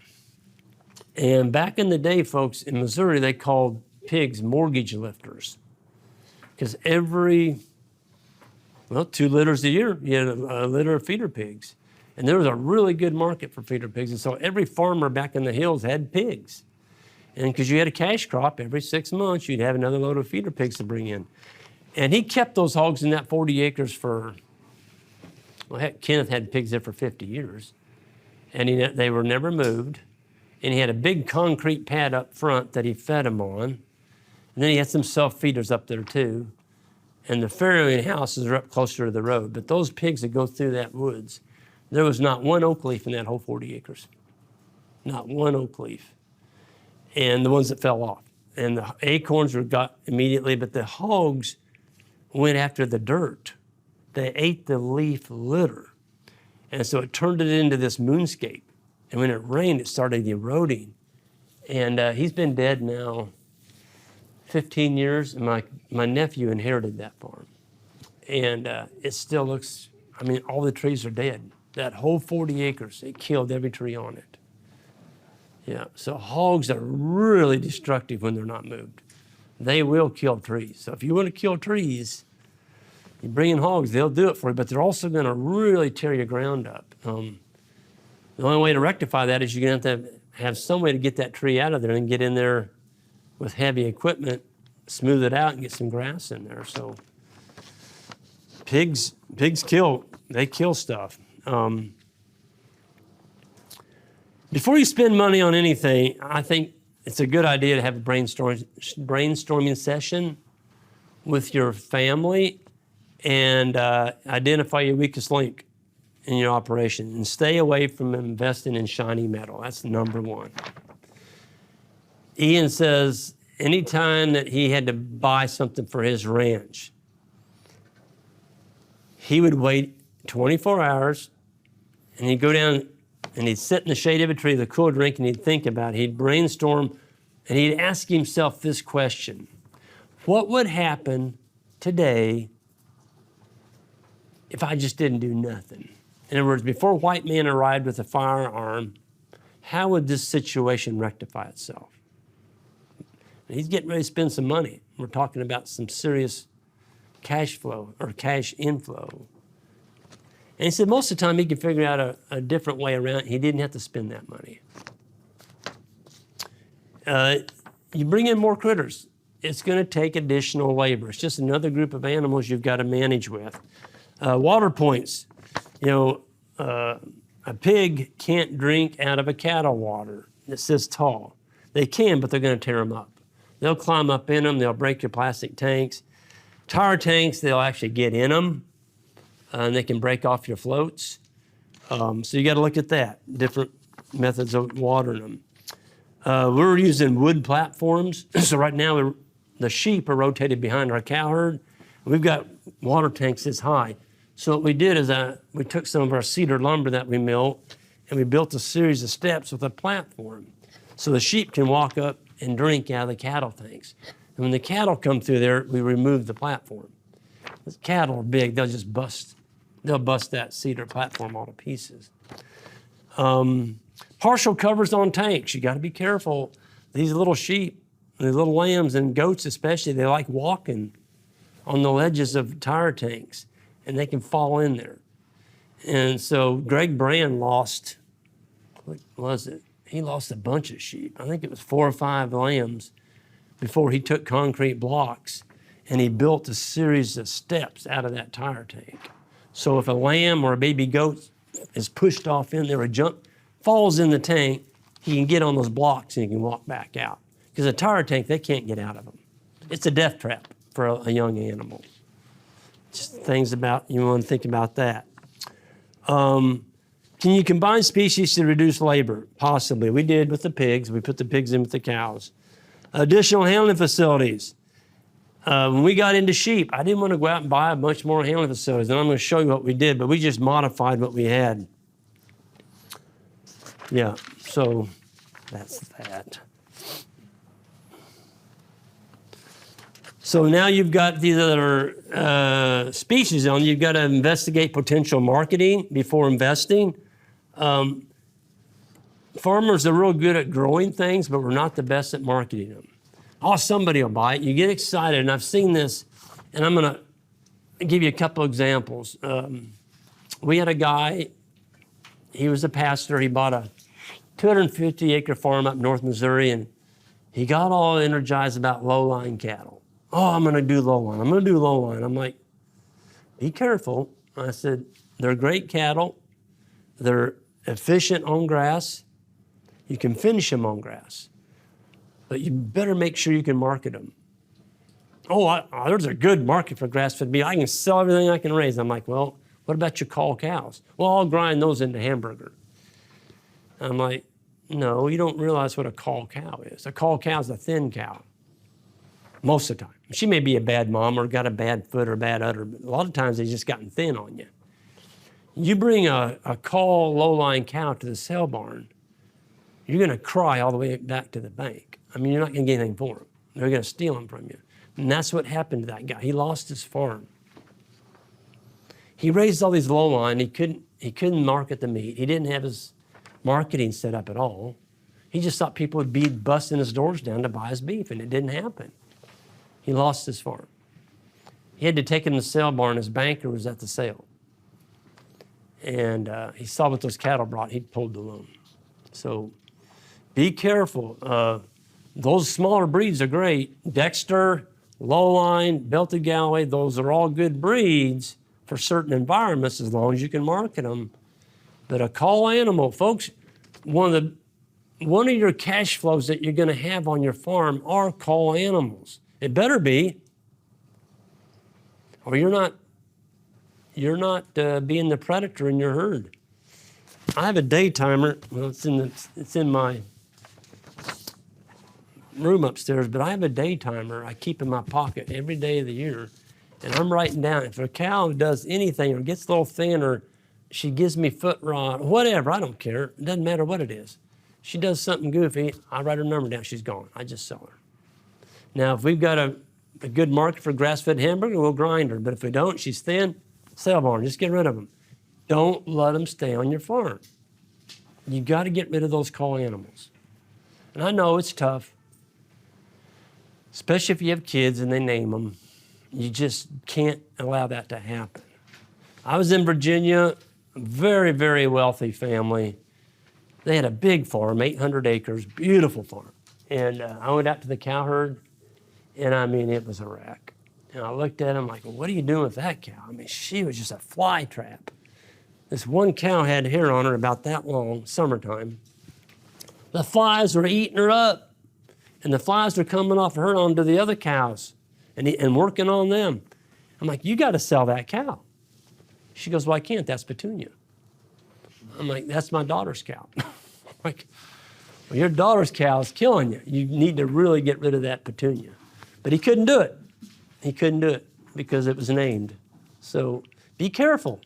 And back in the day, folks, in Missouri, they called pigs mortgage lifters. Because 2 litters a year, you had a litter of feeder pigs. And there was a really good market for feeder pigs. And so every farmer back in the hills had pigs. And because you had a cash crop, every 6 months, you'd have another load of feeder pigs to bring in. And he kept those hogs in that 40 acres for, well, heck, Kenneth had pigs there for 50 years. and they were never moved. And he had a big concrete pad up front that he fed them on. And then he had some self-feeders up there too. And the farrowing houses are up closer to the road. But those pigs that go through that woods, there was not one oak leaf in that whole 40 acres. Not one oak leaf. And the ones that fell off. And the acorns were got immediately, but the hogs went after the dirt. They ate the leaf litter. And so it turned it into this moonscape. And when it rained, it started eroding. And he's been dead now 15 years, and my nephew inherited that farm. And it still looks, I mean, all the trees are dead. That whole 40 acres, it killed every tree on it. Yeah, so hogs are really destructive when they're not moved. They will kill trees. So if you want to kill trees, you bring in hogs, they'll do it for you, but they're also going to really tear your ground up. The only way to rectify that is you're going to have some way to get that tree out of there and get in there with heavy equipment, smooth it out, and get some grass in there. So pigs kill stuff. Before you spend money on anything, I think it's a good idea to have a brainstorming session with your family and identify your weakest link in your operation and stay away from investing in shiny metal. That's number one. Ian says anytime that he had to buy something for his ranch, he would wait 24 hours and he'd go down and he'd sit in the shade of a tree, the cool drink, and he'd think about it. He'd brainstorm and he'd ask himself this question: what would happen today if I just didn't do nothing? In other words, before white man arrived with a firearm, how would this situation rectify itself? And he's getting ready to spend some money. We're talking about some serious cash flow or cash inflow. And he said most of the time he could figure out a different way around it. He didn't have to spend that money. You bring in more critters. It's going to take additional labor. It's just another group of animals you've got to manage with. Water points. You know, a pig can't drink out of a cattle water that sits tall. They can, but they're going to tear them up. They'll climb up in them. They'll break your plastic tanks. Tire tanks, they'll actually get in them, and they can break off your floats. So you got to look at that, different methods of watering them. We're using wood platforms. So right now, the sheep are rotated behind our cow herd. We've got water tanks this high. So what we did is we took some of our cedar lumber that we mill, and we built a series of steps with a platform. So the sheep can walk up and drink out of the cattle tanks. And when the cattle come through there, we remove the platform. The cattle are big, they'll just bust that cedar platform all to pieces. Partial covers on tanks, you gotta be careful. These little sheep, the little lambs and goats especially, they like walking on the ledges of tire tanks, and they can fall in there. And so Greg Brand lost, what was it? He lost a bunch of sheep. I think it was 4 or 5 lambs before he took concrete blocks and he built a series of steps out of that tire tank. So if a lamb or a baby goat is pushed off in there or falls in the tank, he can get on those blocks and he can walk back out. Because a tire tank, they can't get out of them. It's a death trap for a young animal. Just things about, you want to think about that. Can you combine species to reduce labor? Possibly. We did with the pigs. We put the pigs in with the cows. Additional handling facilities. When we got into sheep, I didn't want to go out and buy a bunch more handling facilities, and I'm going to show you what we did, but we just modified what we had. Yeah, so that's that. So now you've got these other species on. You've got to investigate potential marketing before investing. Farmers are real good at growing things, but we're not the best at marketing them. Oh, somebody will buy it. You get excited, and I've seen this, and I'm going to give you a couple examples. We had a guy, he was a pastor. He bought a 250-acre farm up North Missouri, and he got all energized about low-line cattle. Oh, I'm going to do low-line. I'm going to do low-line. I'm like, be careful. I said, they're great cattle. They're efficient on grass. You can finish them on grass. But you better make sure you can market them. There's a good market for grass-fed beef. I can sell everything I can raise. I'm like, well, what about your cull cows? Well, I'll grind those into hamburger. I'm like, no, you don't realize what a cull cow is. A cull cow is a thin cow, most of the time. She may be a bad mom or got a bad foot or bad udder, but a lot of times they've just gotten thin on you. You bring a cull low-lying cow to the sale barn, you're going to cry all the way back to the bank. I mean, you're not going to get anything for them. They're going to steal them from you. And that's what happened to that guy. He lost his farm. He raised all these low-line. He couldn't market the meat. He didn't have his marketing set up at all. He just thought people would be busting his doors down to buy his beef, and it didn't happen. He lost his farm. He had to take it in the sale barn. His banker was at the sale. And he saw what those cattle brought. He pulled the loan. So be careful. Those smaller breeds are great. Dexter, Lowline, Belted Galloway, those are all good breeds for certain environments as long as you can market them. But a cull animal, folks, one of your cash flows that you're going to have on your farm are cull animals. It better be, or you're not being the predator in your herd. I have a day timer. Well, it's in my room upstairs, but I have a day timer I keep in my pocket every day of the year, and I'm writing down if a cow does anything or gets a little thin or she gives me foot rot, whatever, I don't care. It doesn't matter what it is. She does something goofy, I write her number down, she's gone. I just sell her. Now, if we've got a good market for grass-fed hamburger, we'll grind her. But if we don't, she's thin, sale barn, just get rid of them. Don't let them stay on your farm. You got to get rid of those cull animals. And I know it's tough, especially if you have kids and they name them. You just can't allow that to happen. I was in Virginia, a very, very wealthy family. They had a big farm, 800 acres, beautiful farm. And I went out to the cow herd, and I mean, it was a wreck. And I looked at him like, well, what are you doing with that cow? I mean, she was just a fly trap. This one cow had hair on her about that long, summertime. The flies were eating her up, and the flies were coming off her onto the other cows and working on them. I'm like, you got to sell that cow. She goes, well, I can't. That's Petunia. I'm like, that's my daughter's cow. I'm like, well, your daughter's cow is killing you. You need to really get rid of that Petunia. But he couldn't do it. He couldn't do it because it was named. So be careful.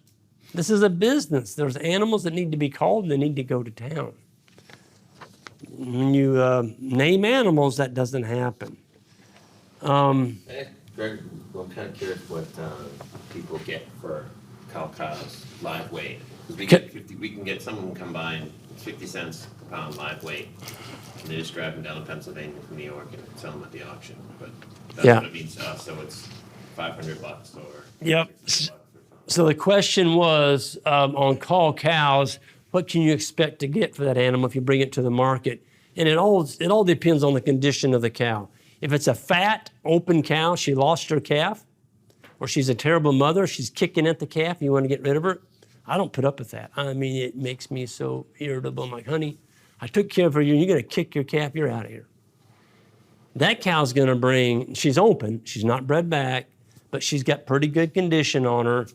This is a business. There's animals that need to be called and they need to go to town. When you name animals, that doesn't happen. Greg, I'm kind of curious what people get for cows live weight. Because we can get someone come by and 50 cents per pound live weight. And they just drive them down to Pennsylvania from New York and sell them at the auction. But that's what it means to us. So it's $500 or yep. $600 So the question was on cull cows, what can you expect to get for that animal if you bring it to the market? And it all depends on the condition of the cow. If it's a fat, open cow, she lost her calf, or she's a terrible mother, she's kicking at the calf, you want to get rid of her, I don't put up with that. I mean, it makes me so irritable. I'm like, honey, I took care of her, you're going to kick your calf, you're out of here. That cow's going to bring, she's open, she's not bred back, but she's got pretty good condition on her.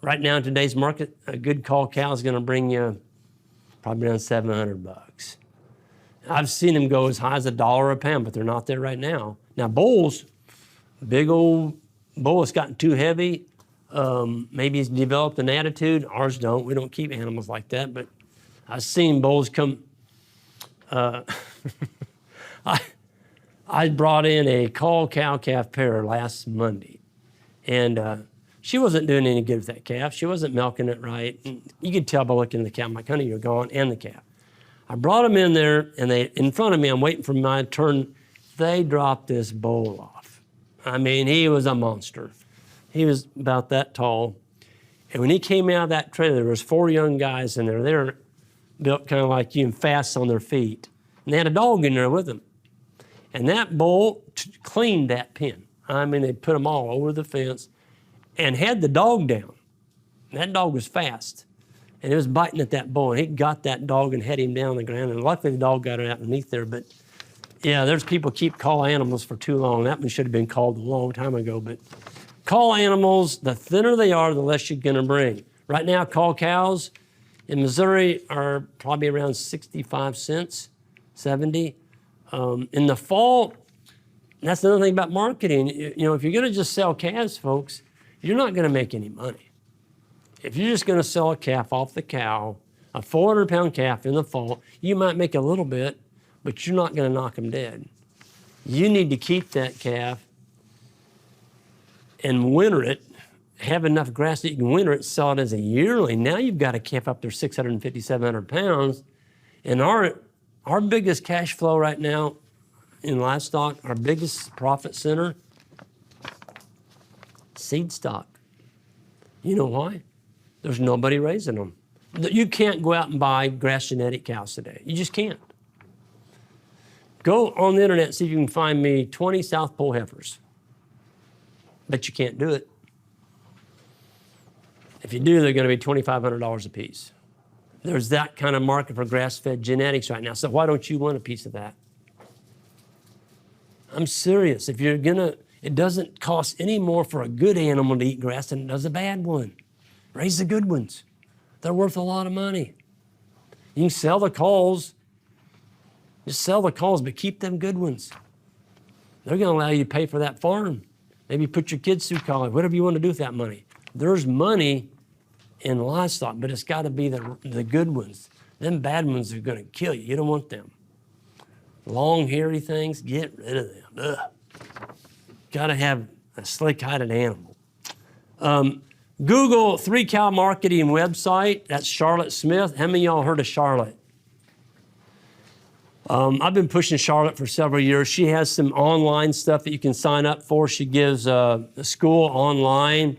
Right now in today's market, a good cull cow is going to bring you probably around $700. I've seen them go as high as $1 a pound, but they're not there right now. Now bulls, big old bull has gotten too heavy. Maybe he's developed an attitude. Ours don't. We don't keep animals like that. But I've seen bulls come. I brought in a cull cow-calf pair last Monday, and she wasn't doing any good with that calf. She wasn't milking it right. And you could tell by looking at the calf. I'm like, honey, you're gone, and the calf. I brought them in there, and they in front of me. I'm waiting for my turn. They dropped this bull off. I mean, he was a monster. He was about that tall. And when he came out of that trailer, there was 4 young guys in there. They were built kind of like you and fast on their feet. And they had a dog in there with them. And that bull cleaned that pen. I mean, they put them all over the fence and had the dog down. That dog was fast. and it was biting at that bull, and he got that dog and had him down on the ground, and luckily the dog got it out underneath there. But yeah, there's people keep call animals for too long. That one should have been called a long time ago. But call animals, the thinner they are, the less you're going to bring. Right now, call cows in Missouri are probably around 65 cents, 70. In the fall, that's another thing about marketing. You know, if you're going to just sell calves, folks, you're not going to make any money. If you're just going to sell a calf off the cow, a 400-pound calf in the fall, you might make a little bit, but you're not going to knock them dead. You need to keep that calf and winter it, have enough grass that you can winter it, sell it as a yearling. Now you've got a calf up there 650, 700 pounds. And our biggest cash flow right now in livestock, our biggest profit center, seed stock. You know why? There's nobody raising them. You can't go out and buy grass genetic cows today. You just can't. Go on the internet and see if you can find me 20 South Pole heifers. But you can't do it. If you do, they're going to be $2,500 a piece. There's that kind of market for grass-fed genetics right now. So why don't you want a piece of that? I'm serious. If you're gonna, it doesn't cost any more for a good animal to eat grass than it does a bad one. Raise the good ones. They're worth a lot of money. You can sell the calls. Just sell the calls, but keep them good ones. They're going to allow you to pay for that farm. Maybe put your kids through college, whatever you want to do with that money. There's money in livestock, but it's got to be the good ones. Them bad ones are going to kill you. You don't want them. Long, hairy things, get rid of them. Ugh. Got to have a slick-hided animal. Google 3-cow marketing website. That's Charlotte Smith. How many of y'all heard of Charlotte? I've been pushing Charlotte for several years. She has some online stuff that you can sign up for. She gives a school online,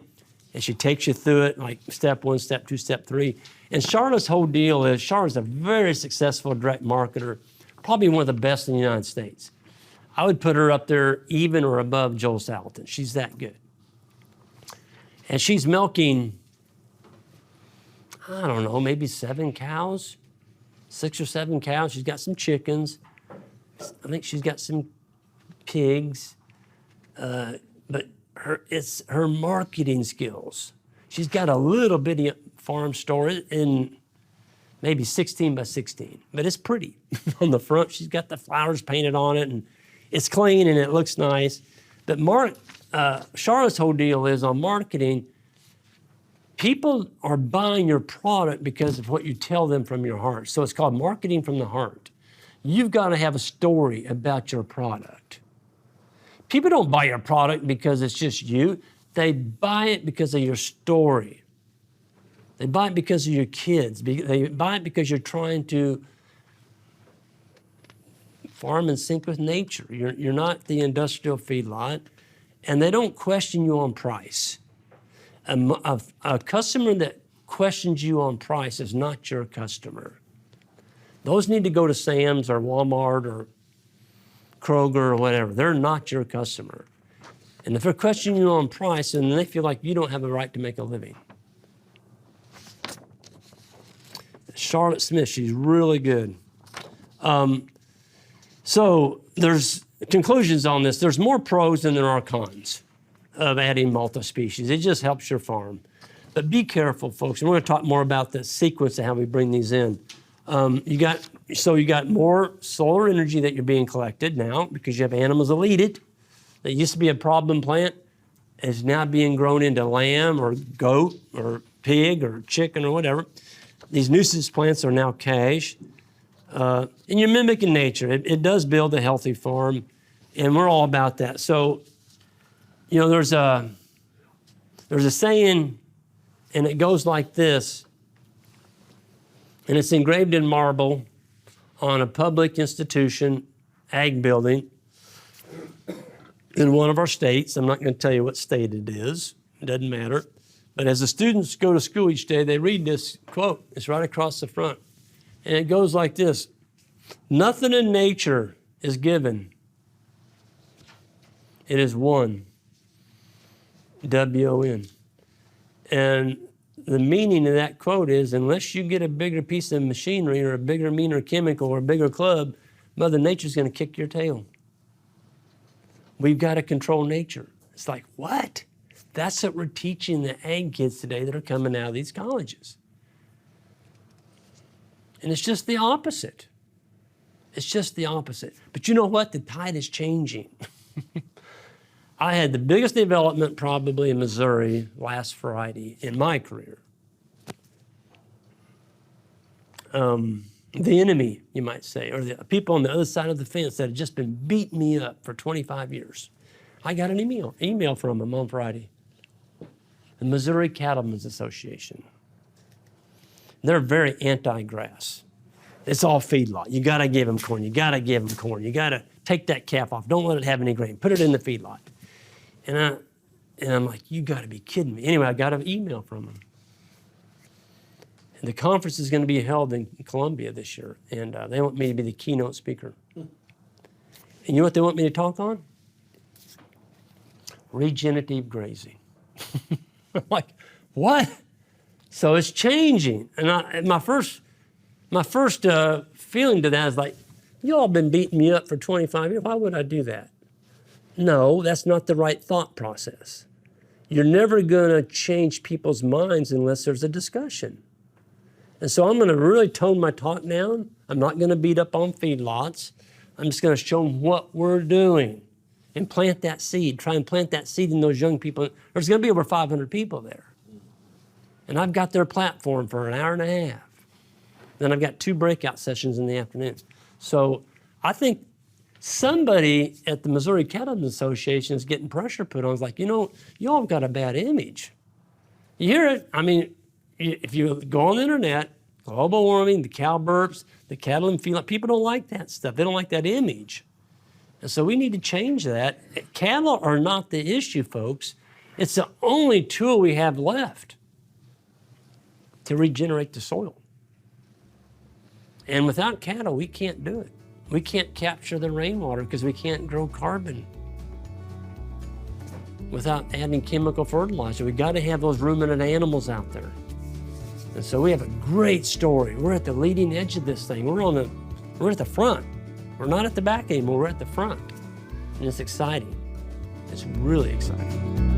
and she takes you through it, like step 1, step 2, step 3. And Charlotte's whole deal is, Charlotte's a very successful direct marketer, probably one of the best in the United States. I would put her up there even or above Joel Salatin. She's that good. And she's milking, I don't know, maybe 7 cows, 6 or 7 cows. She's got some chickens. I think she's got some pigs. But it's her marketing skills. She's got a little bitty farm store in maybe 16 by 16, but it's pretty. On the front, she's got the flowers painted on it, and it's clean and it looks nice. But Charlotte's whole deal is on marketing. People are buying your product because of what you tell them from your heart. So it's called marketing from the heart. You've got to have a story about your product. People don't buy your product because it's just you. They buy it because of your story. They buy it because of your kids. They buy it because you're trying to farm in sync with nature. You're not the industrial feedlot. And they don't question you on price. A customer that questions you on price is not your customer. Those need to go to Sam's or Walmart or Kroger or whatever. They're not your customer. And if they're questioning you on price, then they feel like you don't have a right to make a living. Charlotte Smith, she's really good. So there's conclusions on this. There's more pros than there are cons of adding multi-species. It just helps your farm. But be careful, folks. And we're going to talk more about the sequence of how we bring these in. You got more solar energy that you're being collected now because you have animals that eat it. That used to be a problem plant is now being grown into lamb or goat or pig or chicken or whatever. These nuisance plants are now cash. And you're mimicking nature. It does build a healthy farm, and we're all about that. So, you know, there's a saying, and it goes like this, and it's engraved in marble on a public institution, ag building, in one of our states. I'm not going to tell you what state it is. It doesn't matter. But as the students go to school each day, they read this quote. It's right across the front. And it goes like this: nothing in nature is given. It is won. W-O-N. And the meaning of that quote is, unless you get a bigger piece of machinery or a bigger, meaner chemical or a bigger club, Mother Nature's going to kick your tail. We've got to control nature. It's like, what? That's what we're teaching the ag kids today that are coming out of these colleges. And it's just the opposite. It's just the opposite. But you know what? The tide is changing. I had the biggest development probably in Missouri last Friday in my career. The enemy, you might say, or the people on the other side of the fence that had just been beating me up for 25 years. I got an email from them on Friday. The Missouri Cattlemen's Association. They're very anti-grass. It's all feedlot. You got to give them corn. You got to give them corn. You got to take that calf off. Don't let it have any grain. Put it in the feedlot. And I'm like, you got to be kidding me. Anyway, I got an email from them. And the conference is going to be held in Columbia this year, and they want me to be the keynote speaker. And you know what they want me to talk on? Regenerative grazing. I'm like, what? So it's changing. And my first feeling to that is like, you all been beating me up for 25 years. Why would I do that? No, that's not the right thought process. You're never going to change people's minds unless there's a discussion. And so I'm going to really tone my talk down. I'm not going to beat up on feedlots. I'm just going to show them what we're doing and plant that seed. Try and plant that seed in those young people. There's going to be over 500 people there. And I've got their platform for an hour and a half. Then I've got 2 breakout sessions in the afternoon. So I think somebody at the Missouri Cattlemen's Association is getting pressure put on. It's like, you know, y'all have got a bad image. You hear it? I mean, if you go on the internet, global warming, the cow burps, the cattle and feedlot, people don't like that stuff. They don't like that image. And so we need to change that. Cattle are not the issue, folks. It's the only tool we have left to regenerate the soil. And without cattle, we can't do it. We can't capture the rainwater because we can't grow carbon without adding chemical fertilizer. We've got to have those ruminant animals out there. And so we have a great story. We're at the leading edge of this thing. We're at the front. We're not at the back anymore, we're at the front. And it's exciting. It's really exciting.